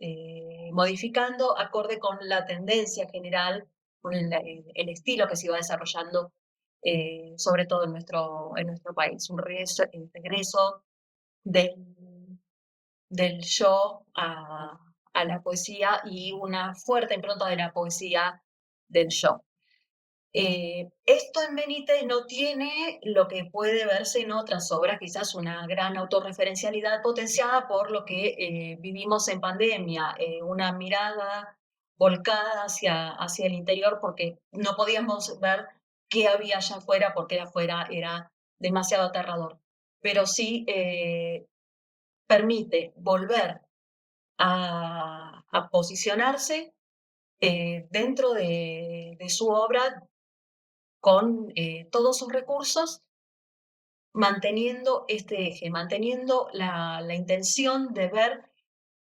modificando acorde con la tendencia general, con el estilo que se iba desarrollando, sobre todo en nuestro país, un regreso del yo a la poesía y una fuerte impronta de la poesía del yo. Esto en Benítez no tiene lo que puede verse en otras obras, quizás una gran autorreferencialidad potenciada por lo que vivimos en pandemia, una mirada volcada hacia el interior porque no podíamos ver qué había allá afuera porque afuera era demasiado aterrador. Pero sí permite volver a posicionarse dentro de su obra con todos sus recursos, manteniendo este eje, manteniendo la intención de ver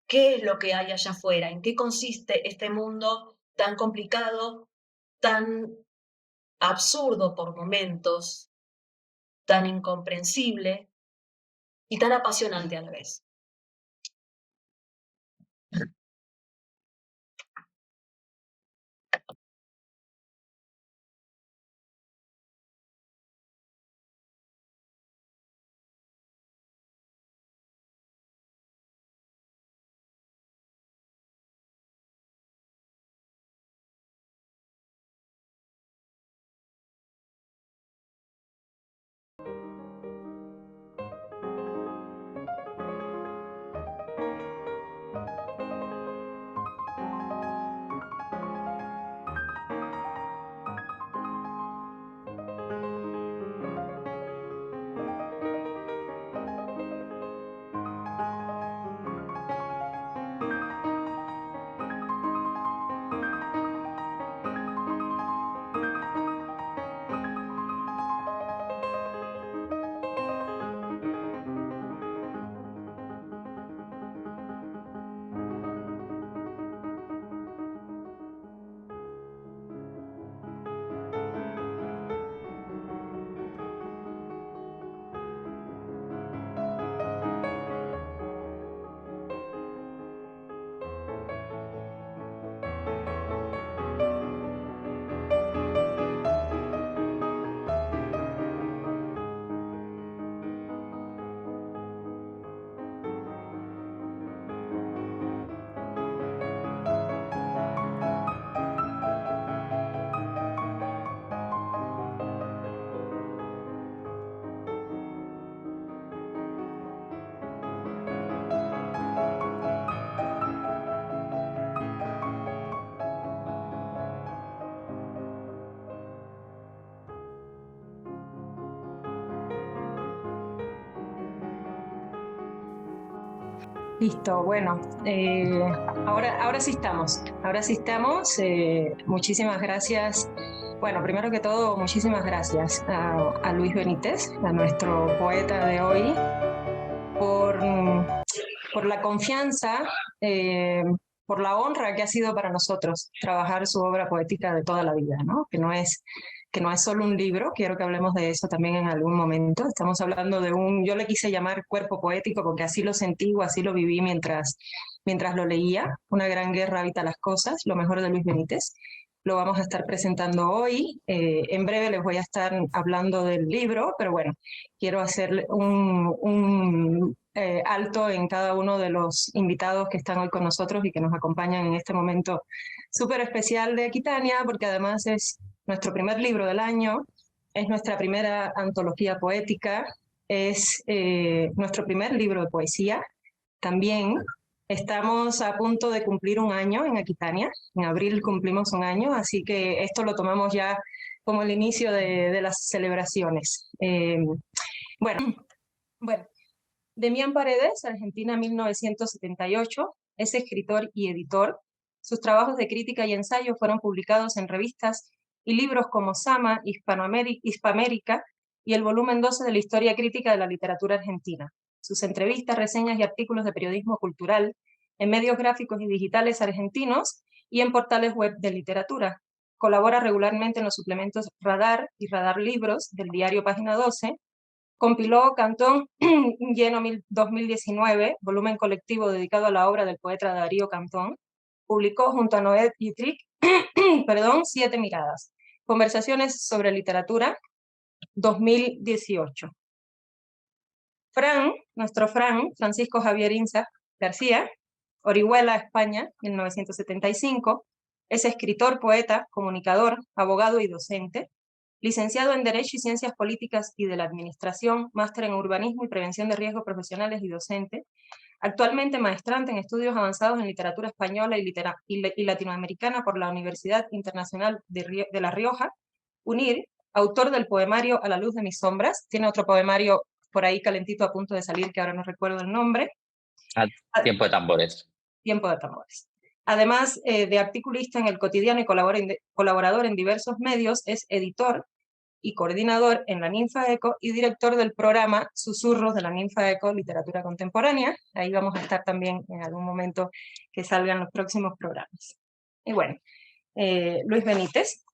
qué es lo que hay allá afuera, en qué consiste este mundo tan complicado, tan absurdo por momentos, tan incomprensible y tan apasionante a la vez. Listo, bueno, ahora sí estamos, muchísimas gracias. Bueno, primero que todo, muchísimas gracias a Luis Benítez, a nuestro poeta de hoy, por la confianza, por la honra que ha sido para nosotros trabajar su obra poética de toda la vida, ¿no? Que no es solo un libro, quiero que hablemos de eso también en algún momento. Estamos hablando de yo le quise llamar cuerpo poético porque así lo sentí o así lo viví mientras lo leía. Una gran guerra habita las cosas, lo mejor de Luis Benítez. Lo vamos a estar presentando hoy. En breve les voy a estar hablando del libro, pero bueno, quiero hacer un alto en cada uno de los invitados que están hoy con nosotros y que nos acompañan en este momento súper especial de Aquitania, porque además es nuestro primer libro del año, es nuestra primera antología poética, es nuestro primer libro de poesía. También estamos a punto de cumplir un año en Aquitania, en abril cumplimos un año, así que esto lo tomamos ya como el inicio de las celebraciones. Bueno, Demián Paredes, Argentina 1978, es escritor y editor. Sus trabajos de crítica y ensayo fueron publicados en revistas y libros como Sama, Hispamérica y el volumen 12 de la Historia Crítica de la Literatura Argentina. Sus entrevistas, reseñas y artículos de periodismo cultural en medios gráficos y digitales argentinos y en portales web de literatura. Colabora regularmente en los suplementos Radar y Radar Libros del diario Página 12. Compiló Cantón Lleno 2019, volumen colectivo dedicado a la obra del poeta Darío Cantón. Publicó junto a Noé Dietrich, 7 miradas. Conversaciones sobre literatura, 2018. Nuestro Francisco Javier Inza García, Orihuela, España, 1975, es escritor, poeta, comunicador, abogado y docente. Licenciado en Derecho y Ciencias Políticas y de la Administración, máster en Urbanismo y Prevención de Riesgos Profesionales y docente. Actualmente maestrante en Estudios Avanzados en Literatura Española y Latinoamericana por la Universidad Internacional de La Rioja, UNIR, autor del poemario A la luz de mis sombras. Tiene otro poemario por ahí calentito a punto de salir que ahora no recuerdo el nombre. Tiempo de tambores. Tiempo de tambores. Además de articulista en El Cotidiano y colaborador en diversos medios, es editor y coordinador en la Ninfa Eco y director del programa Susurros de la Ninfa Eco Literatura Contemporánea. Ahí vamos a estar también en algún momento que salgan los próximos programas. Y bueno, Luis Benítez.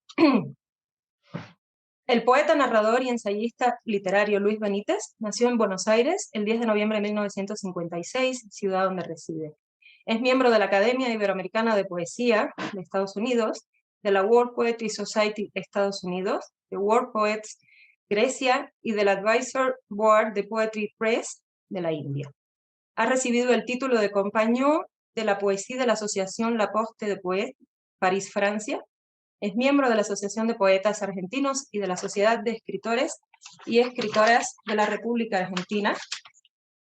El poeta, narrador y ensayista literario Luis Benítez nació en Buenos Aires el 10 de noviembre de 1956, ciudad donde reside. Es miembro de la Academia Iberoamericana de Poesía de Estados Unidos, de la World Poetry Society Estados Unidos, de World Poets Grecia y del Advisor Board de Poetry Press de la India. Ha recibido el título de Compagnon de la Poesía de la Asociación La Poste de Poètes, París, Francia. Es miembro de la Asociación de Poetas Argentinos y de la Sociedad de Escritores y Escritoras de la República Argentina.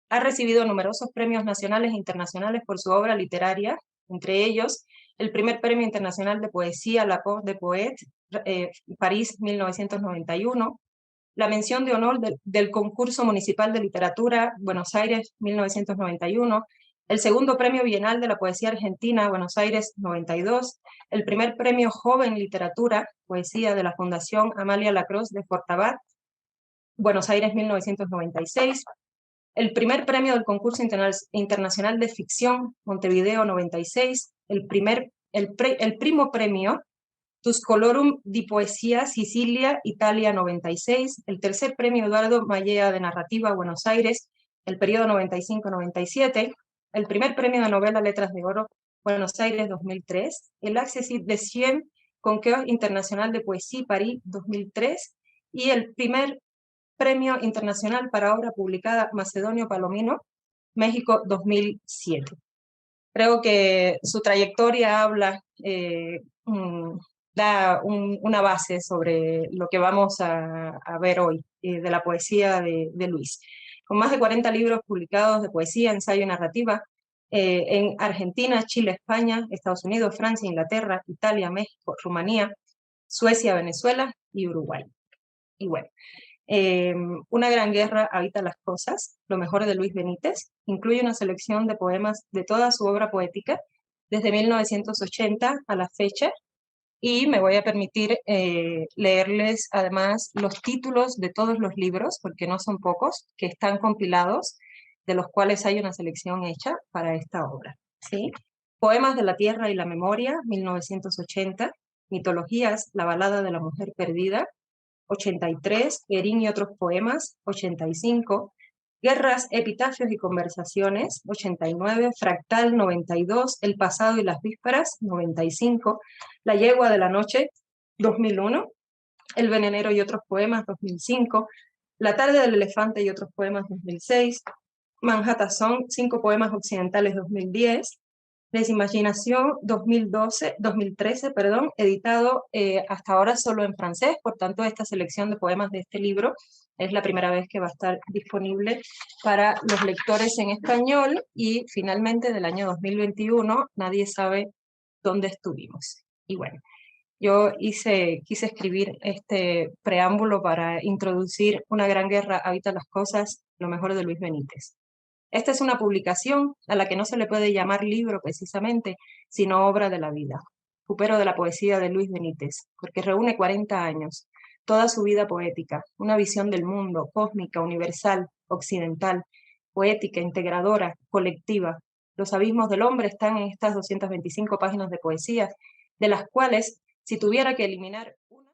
Ha recibido numerosos premios nacionales e internacionales por su obra literaria, entre ellos el primer Premio Internacional de Poesía La Poste de Poètes, París 1991, la mención de honor del Concurso Municipal de Literatura Buenos Aires 1991, el segundo Premio Bienal de la Poesía Argentina Buenos Aires 92, el primer Premio Joven Literatura Poesía de la Fundación Amalia Lacroze de Fortabat, Buenos Aires 1996, el primer premio del Concurso Internacional de Ficción Montevideo 96, el primo premio Tuscolorum di Poesía Sicilia, Italia 96, el tercer premio Eduardo Mallea de Narrativa Buenos Aires, el periodo 95-97, el primer premio de novela Letras de Oro Buenos Aires 2003, el Accessit de 100 Concours Internacional de Poesía París 2003 y el primer Premio Internacional para Obra Publicada Macedonio Palomino, México 2007. Creo que su trayectoria habla, da una base sobre lo que vamos a ver hoy de la poesía de Luis. Con más de 40 libros publicados de poesía, ensayo y narrativa en Argentina, Chile, España, Estados Unidos, Francia, Inglaterra, Italia, México, Rumanía, Suecia, Venezuela y Uruguay. Y bueno, Una gran guerra habita las cosas, lo mejor de Luis Benítez, incluye una selección de poemas de toda su obra poética, desde 1980 a la fecha, y me voy a permitir leerles además los títulos de todos los libros, porque no son pocos, que están compilados, de los cuales hay una selección hecha para esta obra, ¿sí? Poemas de la Tierra y la Memoria, 1980, Mitologías, la balada de la mujer perdida, 83, Erín y otros poemas, 85, Guerras, epitafios y conversaciones, 89, Fractal, 92, El pasado y las vísperas, 95, La yegua de la noche, 2001, El venenero y otros poemas, 2005, La tarde del elefante y otros poemas, 2006, Manhattan Song, 5 poemas occidentales, 2010, Desimaginación 2013, editado hasta ahora solo en francés, por tanto esta selección de poemas de este libro es la primera vez que va a estar disponible para los lectores en español, y finalmente del año 2021 nadie sabe dónde estuvimos. Y bueno, yo quise escribir este preámbulo para introducir Una gran guerra habita las cosas, lo mejor de Luis Benítez. Esta es una publicación a la que no se le puede llamar libro precisamente, sino obra de la vida, pupero de la poesía de Luis Benítez, porque reúne 40 años, toda su vida poética, una visión del mundo, cósmica, universal, occidental, poética, integradora, colectiva. Los abismos del hombre están en estas 225 páginas de poesía, de las cuales, si tuviera que eliminar una...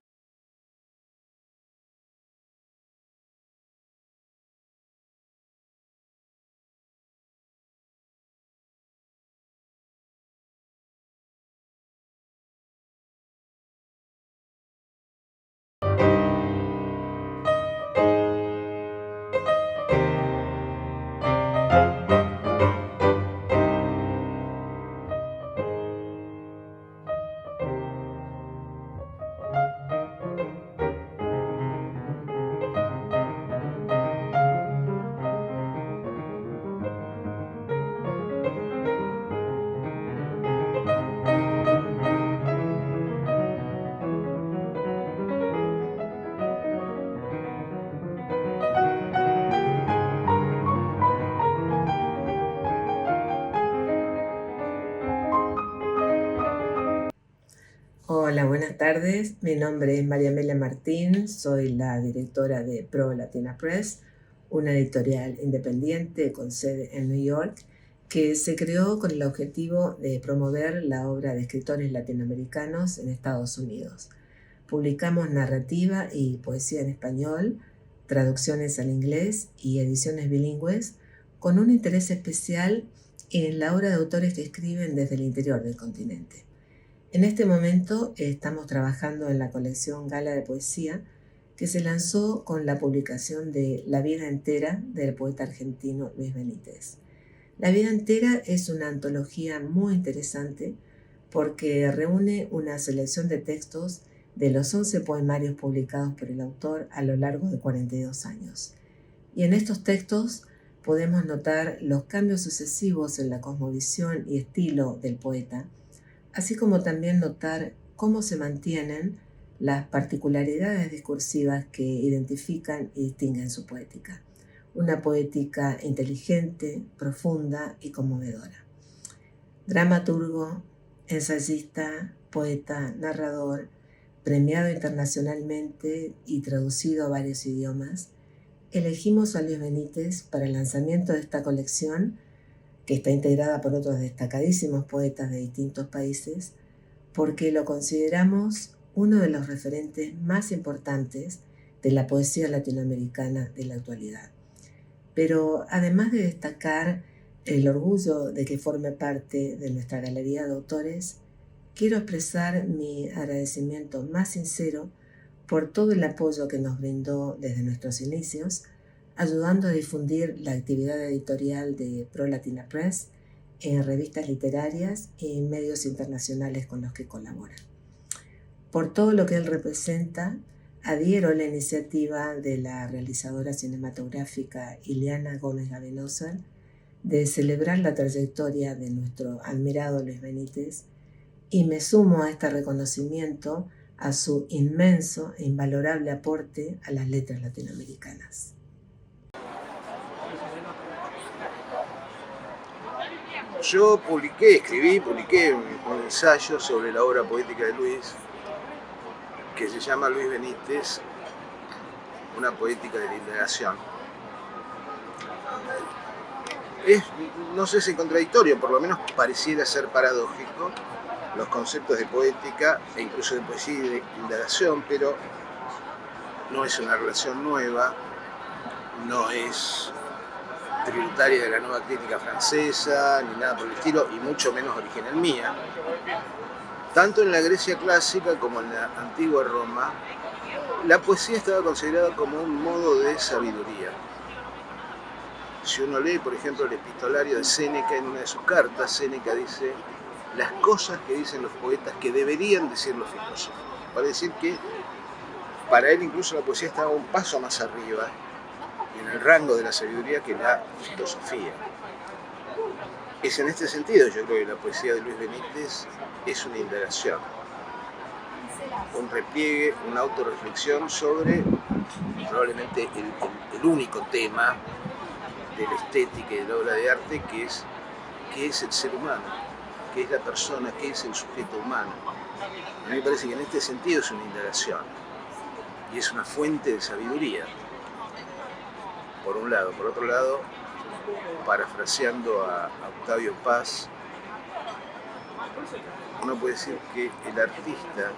Hola, buenas tardes. Mi nombre es María Amelia Martín, soy la directora de Pro Latina Press, una editorial independiente con sede en New York que se creó con el objetivo de promover la obra de escritores latinoamericanos en Estados Unidos. Publicamos narrativa y poesía en español, traducciones al inglés y ediciones bilingües, con un interés especial en la obra de autores que escriben desde el interior del continente. En este momento estamos trabajando en la colección Gala de Poesía, que se lanzó con la publicación de La vida entera del poeta argentino Luis Benítez. La vida entera es una antología muy interesante porque reúne una selección de textos de los 11 poemarios publicados por el autor a lo largo de 42 años. Y en estos textos podemos notar los cambios sucesivos en la cosmovisión y estilo del poeta, así como también notar cómo se mantienen las particularidades discursivas que identifican y distinguen su poética. Una poética inteligente, profunda y conmovedora. Dramaturgo, ensayista, poeta, narrador, premiado internacionalmente y traducido a varios idiomas, elegimos a Luis Benítez para el lanzamiento de esta colección, que está integrada por otros destacadísimos poetas de distintos países, porque lo consideramos uno de los referentes más importantes de la poesía latinoamericana de la actualidad. Pero además de destacar el orgullo de que forme parte de nuestra galería de autores, quiero expresar mi agradecimiento más sincero por todo el apoyo que nos brindó desde nuestros inicios, ayudando a difundir la actividad editorial de Pro Latina Press en revistas literarias y en medios internacionales con los que colabora. Por todo lo que él representa, adhiero a la iniciativa de la realizadora cinematográfica Ileana Gómez Gavenosa de celebrar la trayectoria de nuestro admirado Luis Benítez, y me sumo a este reconocimiento a su inmenso e invalorable aporte a las letras latinoamericanas. Yo publiqué un ensayo sobre la obra poética de Luis, que se llama Luis Benítez, una poética de la indagación. Es, no sé si contradictorio, por lo menos pareciera ser paradójico, los conceptos de poética e incluso de poesía y de indagación, pero no es una relación nueva, no es tributaria de la nueva crítica francesa, ni nada por el estilo, y mucho menos original mía. Tanto en la Grecia clásica como en la antigua Roma, la poesía estaba considerada como un modo de sabiduría. Si uno lee, por ejemplo, el epistolario de Séneca, en una de sus cartas, Séneca dice las cosas que dicen los poetas que deberían decir los filósofos. Para decir que para él incluso la poesía estaba un paso más arriba en el rango de la sabiduría que la filosofía. Es en este sentido, yo creo que la poesía de Luis Benítez es una indagación, un repliegue, una autorreflexión sobre probablemente el único tema de la estética y de la obra de arte, que es qué es el ser humano, qué es la persona, qué es el sujeto humano. A mí me parece que en este sentido es una indagación y es una fuente de sabiduría, por un lado. Por otro lado, parafraseando a Octavio Paz, uno puede decir que el artista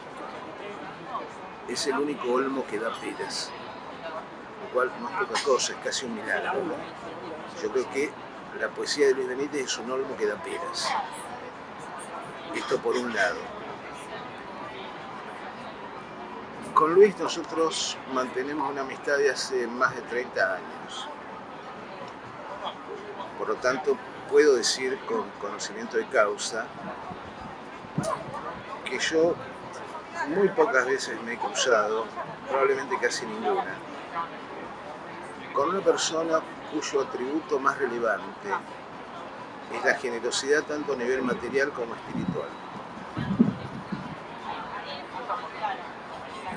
es el único olmo que da peras, lo cual no es poca cosa, es casi un milagro, ¿no? Yo creo que la poesía de Luis Benítez es un olmo que da peras. Esto por un lado. Con Luis nosotros mantenemos una amistad de hace más de 30 años. Por lo tanto, puedo decir con conocimiento de causa que yo muy pocas veces me he cruzado, probablemente casi ninguna, con una persona cuyo atributo más relevante es la generosidad tanto a nivel material como espiritual.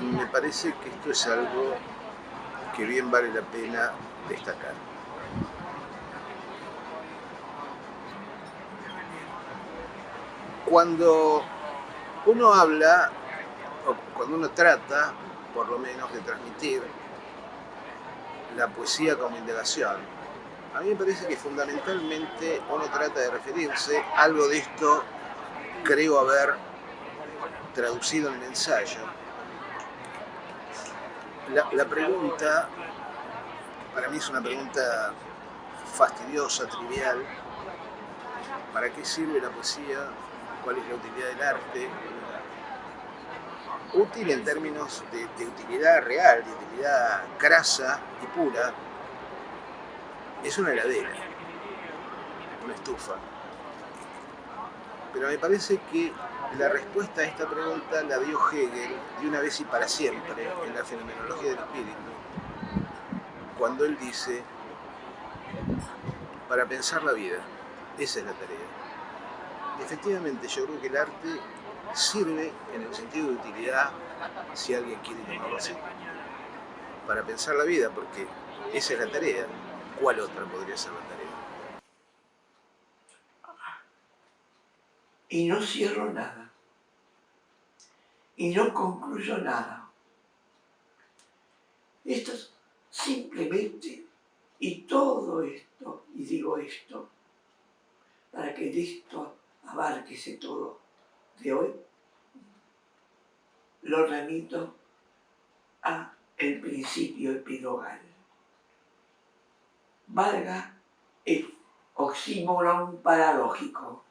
Me parece que esto es algo que bien vale la pena destacar. Cuando uno habla, o cuando uno trata, por lo menos, de transmitir la poesía como indagación, a mí me parece que fundamentalmente uno trata de referirse, algo de esto creo haber traducido en el ensayo. La pregunta, para mí es una pregunta fastidiosa, trivial. ¿Para qué sirve la poesía? ¿Cuál es la utilidad del arte? Útil en términos de utilidad real, de utilidad crasa y pura, es una heladera, una estufa. Pero me parece que la respuesta a esta pregunta la dio Hegel de una vez y para siempre en la fenomenología del espíritu, cuando él dice, para pensar la vida, esa es la tarea. Efectivamente, yo creo que el arte sirve en el sentido de utilidad, si alguien quiere llamarlo así, para pensar la vida, porque esa es la tarea. ¿Cuál otra podría ser la tarea? Y no cierro nada. Y no concluyo nada. Esto es simplemente, y todo esto, y digo esto, para que de esto abárquese todo de hoy, lo remito a el principio epilogal. Valga el oxímoron paradójico.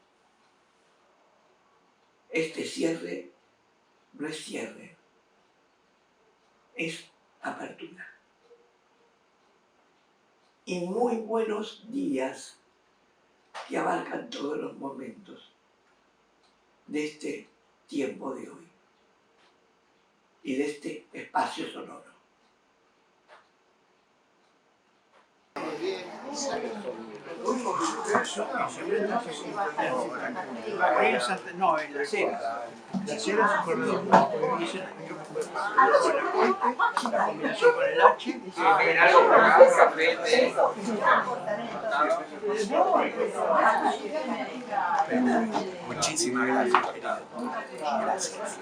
Este cierre no es cierre, es apertura. Y muy buenos días que abarcan todos los momentos de este tiempo de hoy y de este espacio sonoro. No, en la serie. La cera es súper redonda. Dice la combinación con el H. Muchísimas gracias, querido. Gracias.